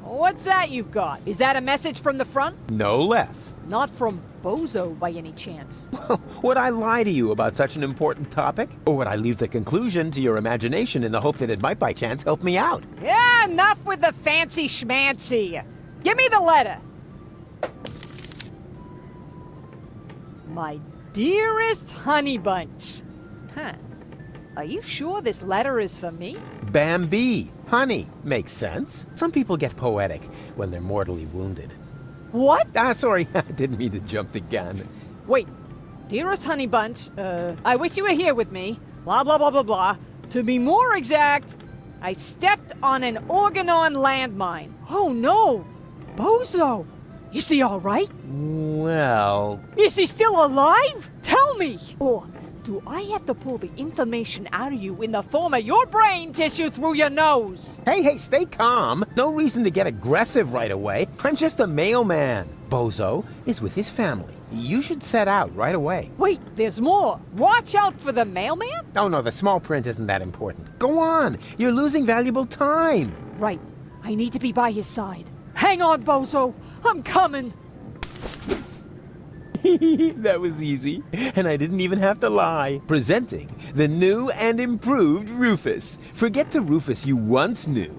What's that you've got? Is that a message from the front? No less. Not from Bozo by any chance. Would I lie to you about such an important topic? Or would I leave the conclusion to your imagination in the hope that it might by chance help me out? Yeah, enough with the fancy schmancy. Give me the letter. My dearest honey bunch. Huh. Are you sure this letter is for me? Bambi. Honey. Makes sense. Some people get poetic when they're mortally wounded. What? Sorry. I didn't mean to jump the gun. Wait. Dearest honey bunch, I wish you were here with me. Blah, blah, blah, blah, blah. To be more exact, I stepped on an Organon landmine. Oh no! Bozo! Is he alright? Well... Is he still alive? Tell me! Or do I have to pull the information out of you in the form of your brain tissue through your nose? Hey, stay calm. No reason to get aggressive right away. I'm just a mailman. Bozo is with his family. You should set out right away. Wait, there's more. Watch out for the mailman? Oh no, the small print isn't that important. Go on. You're losing valuable time. Right. I need to be by his side. Hang on, Bozo. I'm coming. That was easy, and I didn't even have to lie. Presenting the new and improved Rufus. Forget the Rufus you once knew.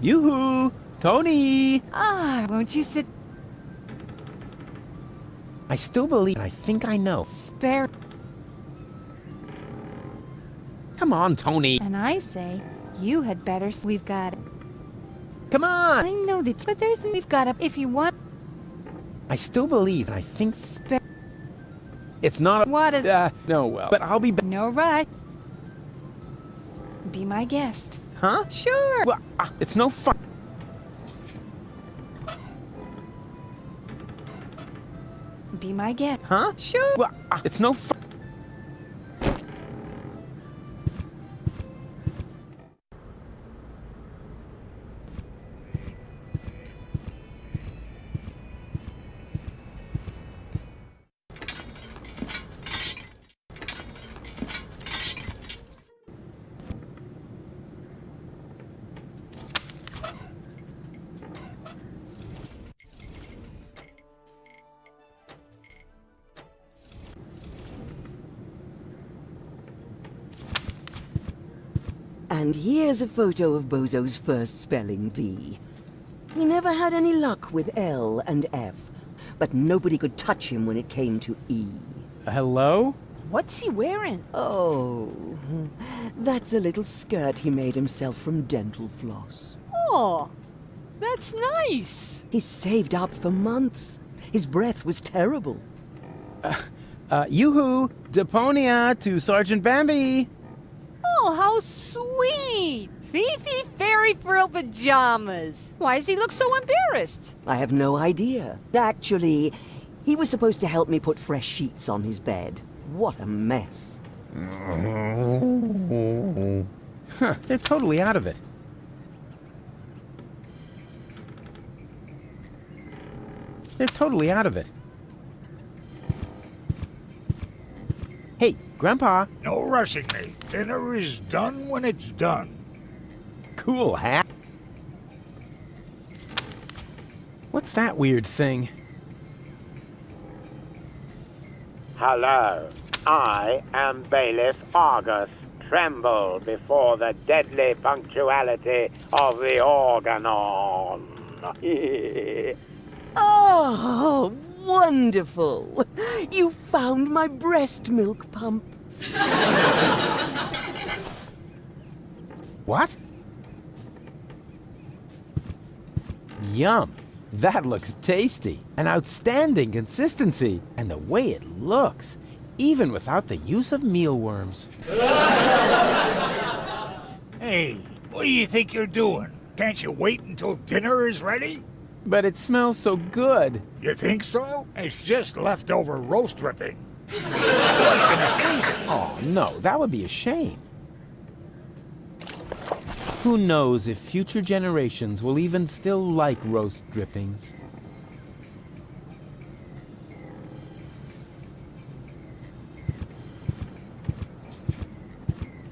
Yoo-hoo! Tony! Won't you sit... I still believe... I think I know. Spare... Come on, Tony. And I say, you had better... We've got... Come on! I know that... But there's... We've got a... If you want... I still believe, and I think... It's not a... What is... No, well... But I'll be... No rush. Be my guest. Huh? Sure. Well, it's no fun. Be my guest. Huh? Sure. Well, it's no fun. And here's a photo of Bozo's first spelling bee. He never had any luck with L and F, but nobody could touch him when it came to E. Hello? What's he wearing? Oh, that's a little skirt he made himself from dental floss. Oh, that's nice. He saved up for months. His breath was terrible. Yoo-hoo! Deponia to Sergeant Bambi! Oh, how sweet! Fifi fairy frill pajamas. Why does he look so embarrassed? I have no idea. Actually, he was supposed to help me put fresh sheets on his bed. What a mess. Huh, they're totally out of it. They're totally out of it. Hey, Grandpa. No rushing me. Dinner is done when it's done. Cool hat. What's that weird thing? Hello. I am Bailiff Argus. Tremble before the deadly punctuality of the organon. Oh, wonderful! You found my breast milk pump. What? Yum. That looks tasty. An outstanding consistency. And the way it looks, even without the use of mealworms. Hey, what do you think you're doing? Can't you wait until dinner is ready? But it smells so good. You think so? It's just leftover roast dripping. What's gonna freeze it? Oh, no, that would be a shame. Who knows if future generations will even still like roast drippings?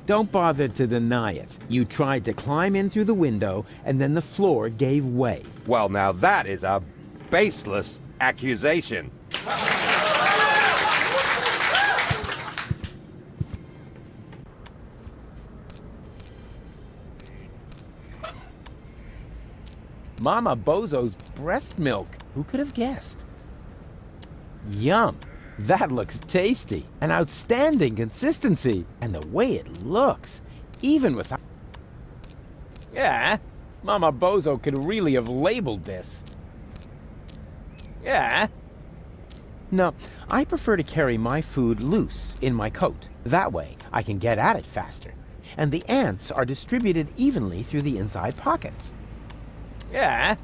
Don't bother to deny it. You tried to climb in through the window, and then the floor gave way. Well, now that is a baseless accusation. Mama Bozo's breast milk. Who could have guessed? Yum. That looks tasty. An outstanding consistency. And the way it looks, even without... Yeah, Mama Bozo could really have labeled this. Yeah. No, I prefer to carry my food loose in my coat. That way, I can get at it faster. And the ants are distributed evenly through the inside pockets. Yeah.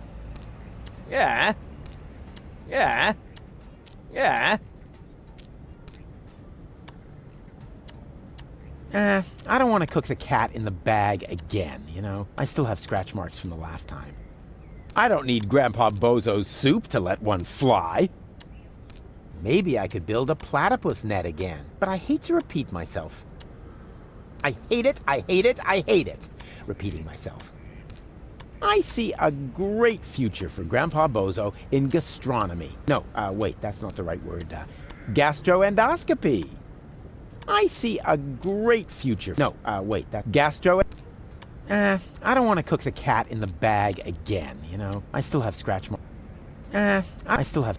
Yeah. Yeah. Yeah. I don't want to cook the cat in the bag again, you know? I still have scratch marks from the last time. I don't need Grandpa Bozo's soup to let one fly. Maybe I could build a platypus net again, but I hate to repeat myself. I hate it, I hate it, I hate it. Repeating myself. I see a great future for Grandpa Bozo in gastronomy. No, wait, that's not the right word. Gastroendoscopy. I see a great future. No, wait, that gastro... I don't want to cook the cat in the bag again, you know? I still have scratch marks. I still have...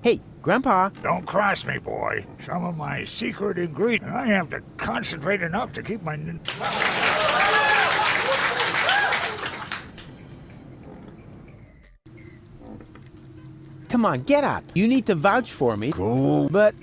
Hey, Grandpa. Don't cross me, boy. Some of my secret ingredients. I have to concentrate enough to keep my... Come on, get up. You need to vouch for me. Cool. But...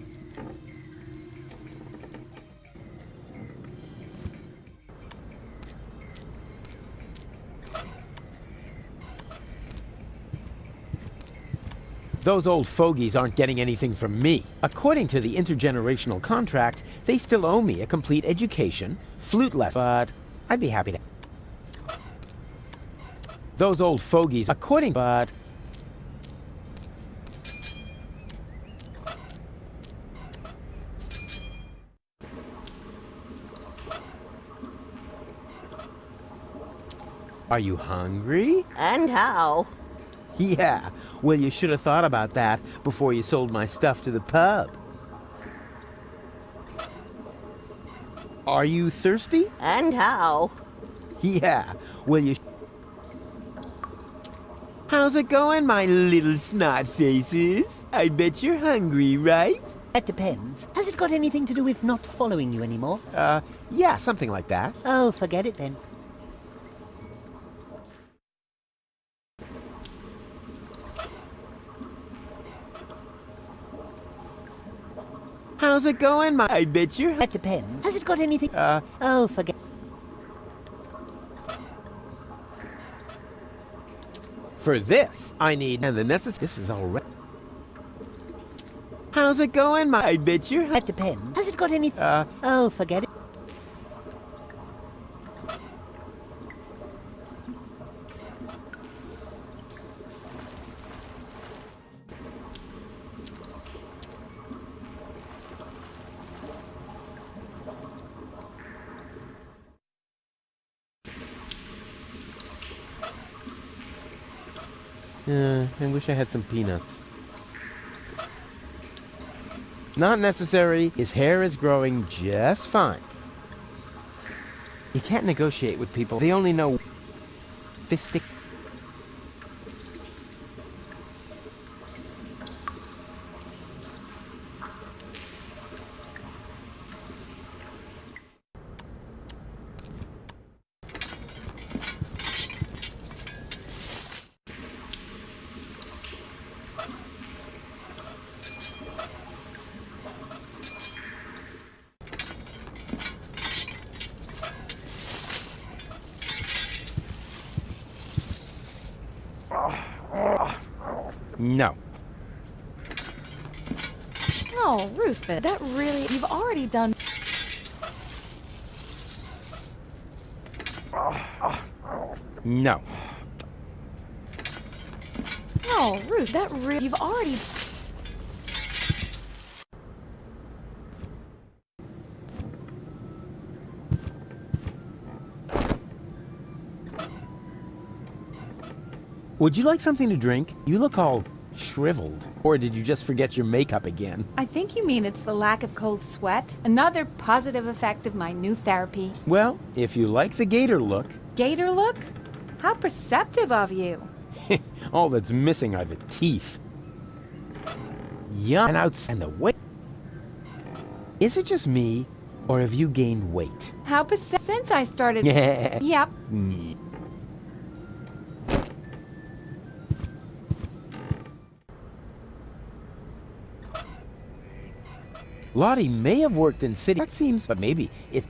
Those old fogies aren't getting anything from me. According to the intergenerational contract, they still owe me a complete education, flute lesson, but I'd be happy to... Those old fogies, according... but... Are you hungry? And how? Yeah, well, you should have thought about that before you sold my stuff to the pub. Are you thirsty? And how? Yeah, well, you... How's it going, my little snot faces? I bet you're hungry, right? That depends. Has it got anything to do with not following you anymore? Yeah, something like that. Oh, forget it then. How's it going, my... I bet you're... That depends. Has it got anything... Oh, forget... For this, I need and the necessary. This is already. How's it going, my? I bet you. That depends. Has it got any... Oh, forget it. I wish I had some peanuts. Not necessary. His hair is growing just fine. He can't negotiate with people. They only know fistic. No. No, Rufus, that really... You've already done... No. No, Ruth, that really... You've already... Would you like something to drink? You look all shriveled. Or did you just forget your makeup again? I think you mean it's the lack of cold sweat. Another positive effect of my new therapy. Well, if you like the gator look... Gator look? How perceptive of you. All that's missing are the teeth. Yum. And the weight. Is it just me, or have you gained weight? How since I started... Yeah. Yep. Lottie may have worked in city. That seems, but maybe it's...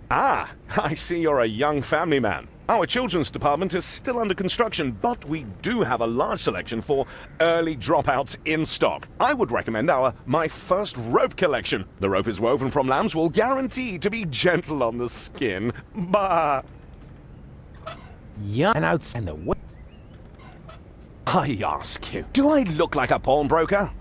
Ah, I see you're a young family man. Our children's department is still under construction, but we do have a large selection for early dropouts in stock. I would recommend our My First Rope collection. The rope is woven from lambs, will guarantee to be gentle on the skin. Bah! Yeah, and the what? I ask you, do I look like a pawnbroker?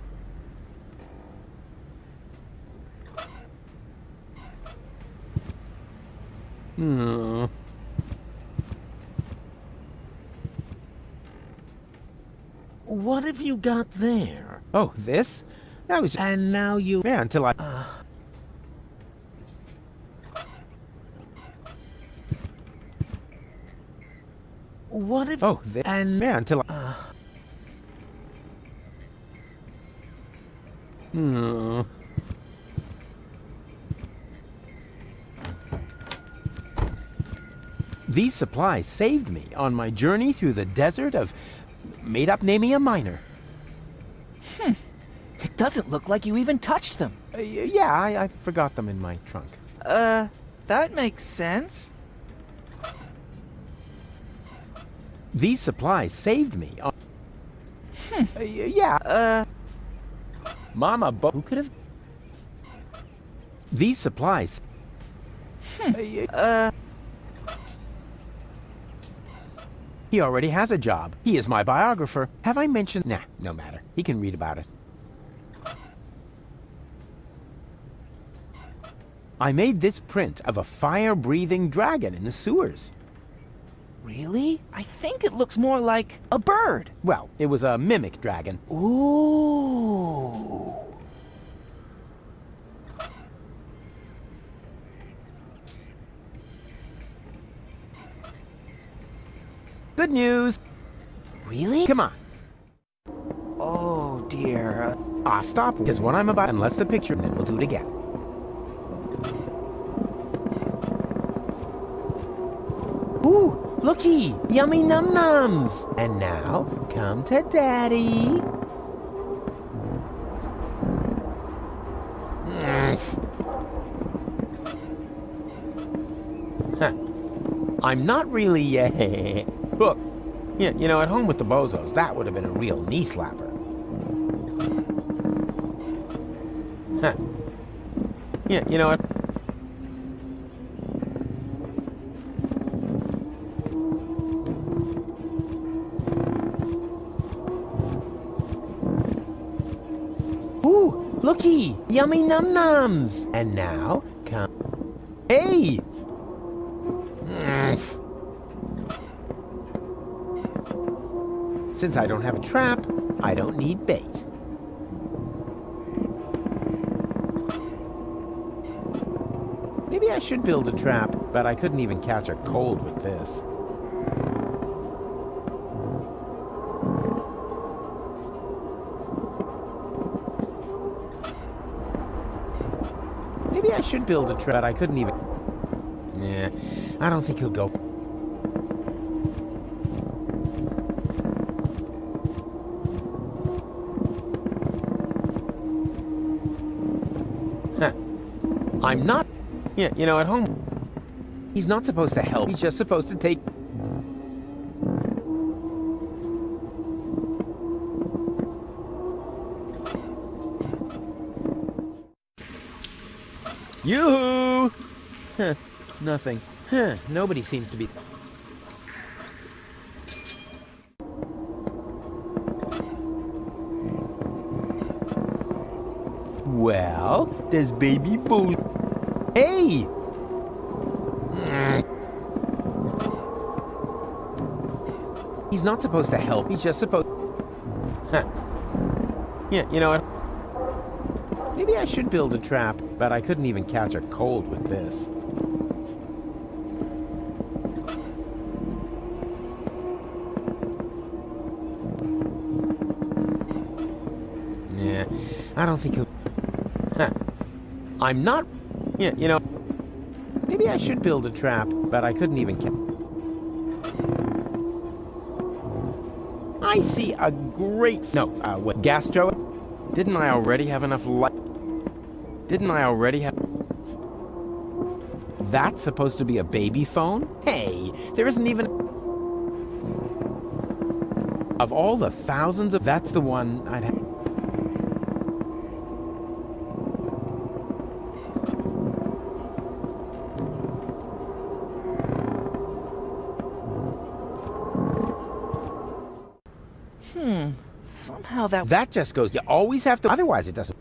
What have you got there? Oh, this? That was... And now you... Yeah, until I... What have... Oh, this... And... Yeah, until I... These supplies saved me on my journey through the desert of... made up naming a miner. It doesn't look like you even touched them. Yeah, I forgot them in my trunk. That makes sense. These supplies saved me on... Yeah. Mama who could have... These supplies... He already has a job. He is my biographer. Have I mentioned... Nah, no matter. He can read about it. I made this print of a fire-breathing dragon in the sewers. Really? I think it looks more like a bird. Well, it was a mimic dragon. Ooh. Good news. Really? Come on. Oh, dear. Stop, because what I'm about, unless the picture, and then we'll do it again. Ooh, looky! Yummy num-nums! And now, come to Daddy. Huh. I'm not really, hooked. Yeah, you know, at home with the bozos, that would have been a real knee slapper. Huh. Yeah, you know what? Ooh, looky! Yummy num-nums! And now, come... Hey! Since I don't have a trap, I don't need bait. Maybe I should build a trap, but I couldn't even catch a cold with this. Maybe I should build a trap, but I couldn't even... Nah, I don't think he'll go... Huh. I'm not... Yeah, you know, at home... He's not supposed to help, he's just supposed to take... Yoo-hoo! Huh, nothing. Huh, nobody seems to be... Well, there's baby Boo. Hey! He's not supposed to help, he's just supposed... Huh. Yeah, you know what? Maybe I should build a trap, but I couldn't even catch a cold with this. Yeah, I don't think he'll... Huh. I'm not... Yeah, you know... Maybe I should build a trap, but I couldn't even catch... I see a great... No, what? Gastro? Didn't I already have enough light? Didn't I already have... That's supposed to be a baby phone? Hey, there isn't even... Of all the thousands of... That's the one I'd have... Somehow that... That just goes... You always have to... Otherwise it doesn't...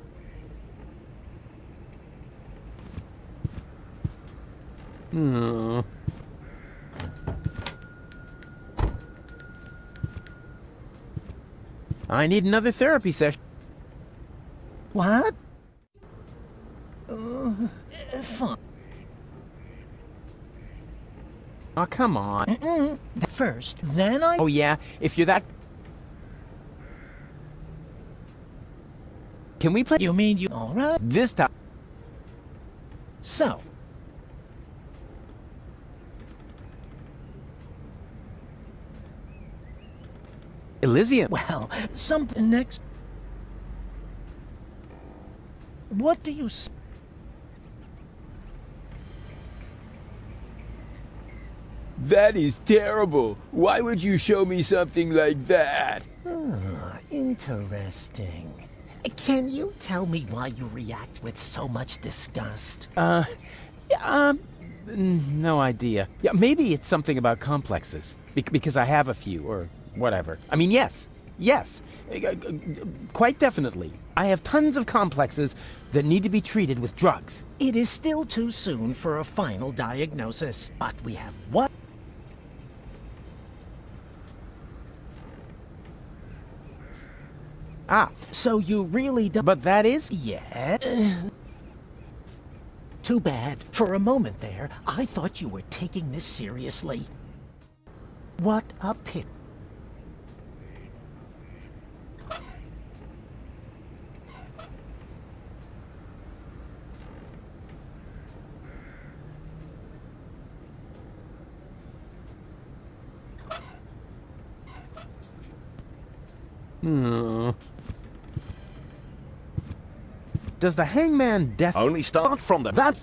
I need another therapy session. What? Fine. Oh, come on. First, then I... Oh, yeah? If you're that... Can we play... You mean you... All right. This time... So... Elysium. Well, something next... What do you... That is terrible. Why would you show me something like that? Interesting. Can you tell me why you react with so much disgust? No idea. Yeah, maybe it's something about complexes. Because I have a few, or whatever. I mean, yes. Quite definitely. I have tons of complexes that need to be treated with drugs. It is still too soon for a final diagnosis, but we have what? Ah, so you really don't... But that is... Yeah. Too bad. For a moment there, I thought you were taking this seriously. What a pity. Does the hangman death... Only start from the... That...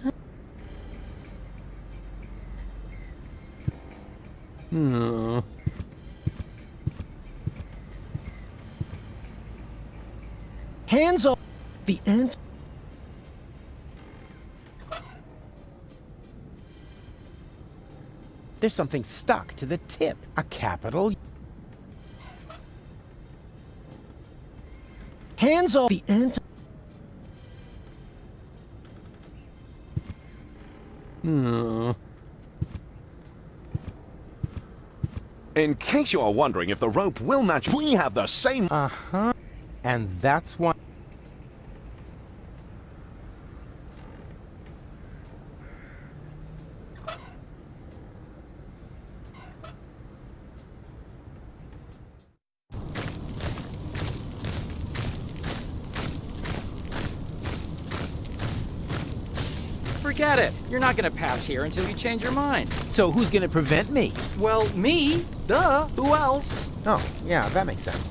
Hands off the ant. There's something stuck to the tip. A capital... Hands off the ant. In case you are wondering if the rope will match, we have the same... Uh-huh. And that's why... Forget it. You're not gonna pass here until you change your mind. So who's gonna prevent me? Well, me. Duh. Who else? Oh, yeah, that makes sense.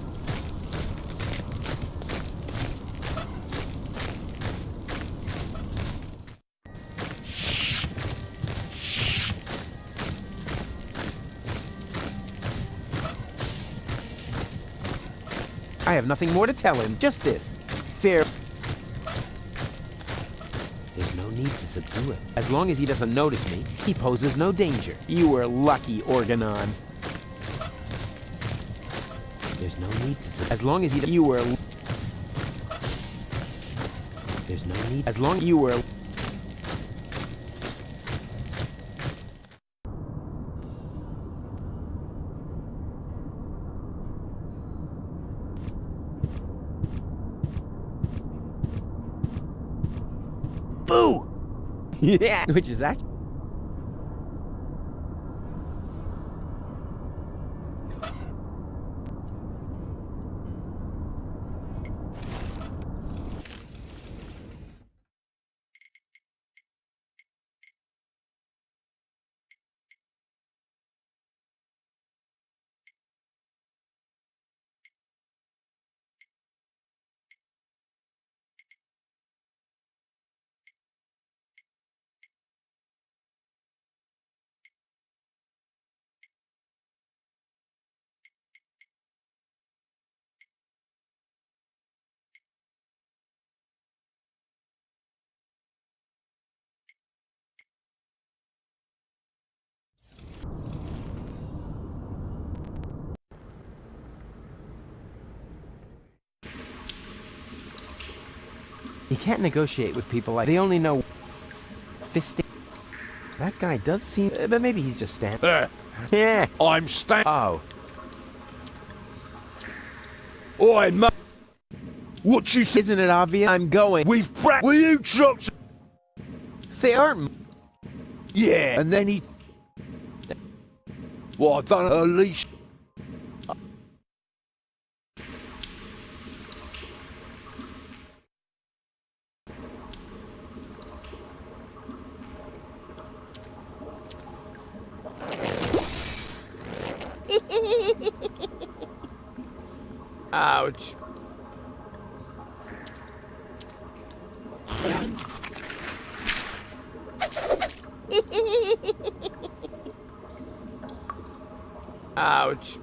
I have nothing more to tell him, just this. Fair... There's no need to subdue him. As long as he doesn't notice me, he poses no danger. You were lucky, Organon. There's no need to subdue... As long as he... You were... There's no need... As long as you were... Boo! Yeah, which is actually... You can't negotiate with people like... They only know... fisting. That guy does seem... but maybe he's just standing... Yeah. I'm standing. Oh. Oi, mate. What you think? Isn't it obvious? I'm going. We've Will you drop... They aren't... Yeah. And then he... Well, I done a leash. Ouch. Ouch.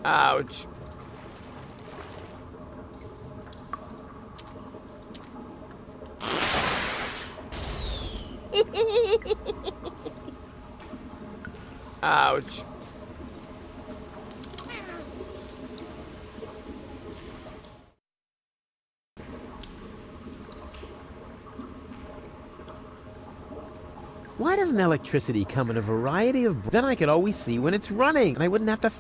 Ouch. Ouch. Why doesn't electricity come in a variety of... Then I could always see when it's running, and I wouldn't have to...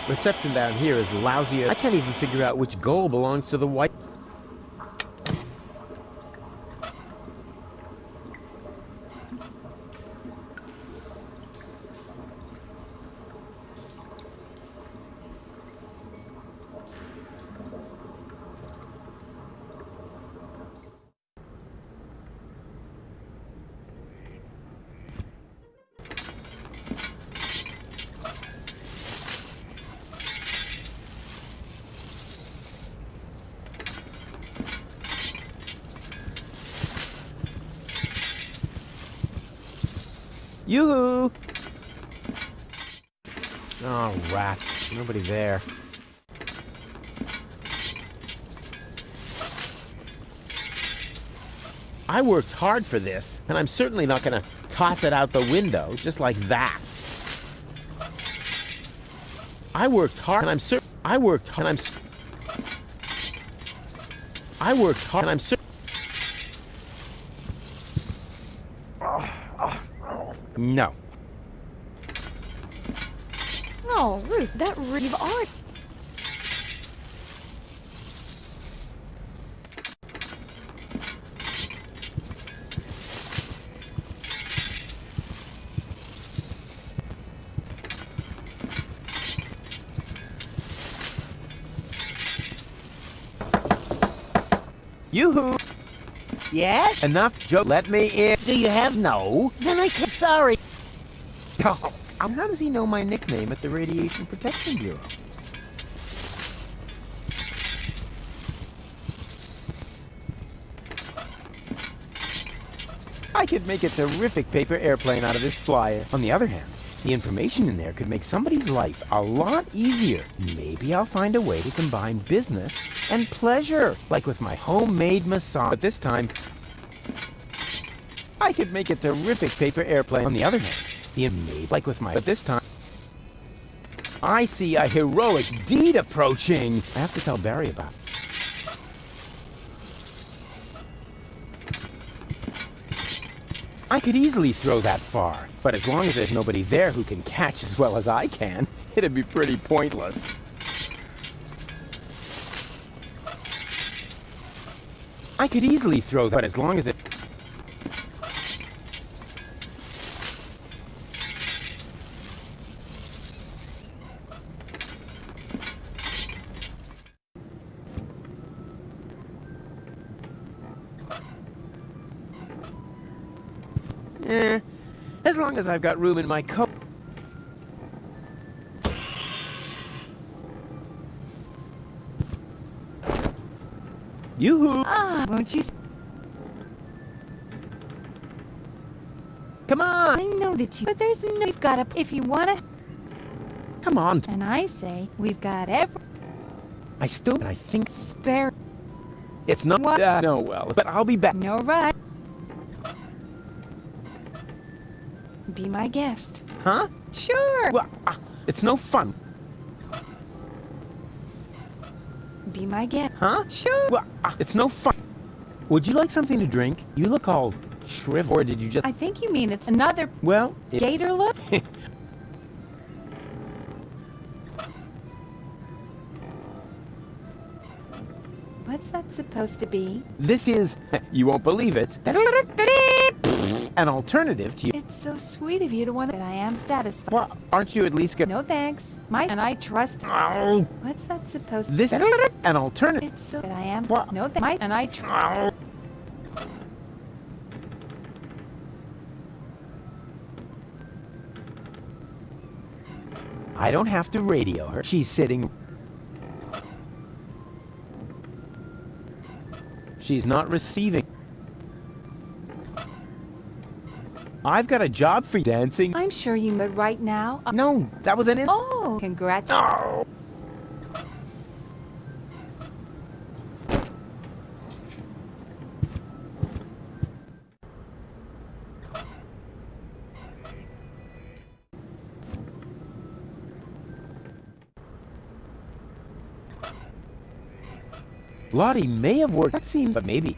Reception down here is lousy. I can't even figure out which goal belongs to the white... Yoo-hoo! Oh, rats. Nobody there. I worked hard for this, and I'm certainly not going to toss it out the window just like that. I worked hard, and I'm certain. I worked hard, and I worked hard, and I'm certain. No. No, Ruth, you've already... Yoo-hoo! Yes? Enough joke. Let me in. Do you have no? Then I can't. Sorry. Oh, how does he know my nickname at the Radiation Protection Bureau? I could make a terrific paper airplane out of this flyer. On the other hand, the information in there could make somebody's life a lot easier. Maybe I'll find a way to combine business and pleasure, like with my homemade massage. But this time, I could make a terrific paper airplane. On the other hand, but this time, I see a heroic deed approaching. I have to tell Barry about it. I could easily throw that far, but as long as there's nobody there who can catch as well as I can, it'd be pretty pointless. I could easily throw that, but as long as it... as long as I've got room in my coat. Yoo-hoo! Ah, won't you? Come on! I know that you... But there's no... We've got a... If you wanna... Come on. And I say, we've got every... I think... Spare... It's not... What? No, well, but I'll be back. No rush. Be my guest. Huh? Sure. Well, it's no fun. Be my guest. Huh? Sure. Well, it's no fun. Would you like something to drink? You look all shriveled, or did you just... I think you mean it's another... Well... Gator look? What's that supposed to be? This is... You won't believe it. An alternative to you. It's so sweet of you to want to... But I am satisfied. Well, aren't you at least No thanks. And I trust... Oh. What's that supposed to... This... An alternative... It's so... But I am... What? No thanks. And I trust... I don't have to radio her. She's sitting... She's not receiving... I've got a job for dancing. I'm sure you... But right now... No, that was an... Oh! Congratulations. Oh. Lottie may have worked. That seems... But maybe...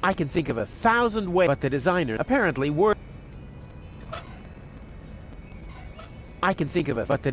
I can think of 1,000 ways, but the designer apparently worked. I can think of but the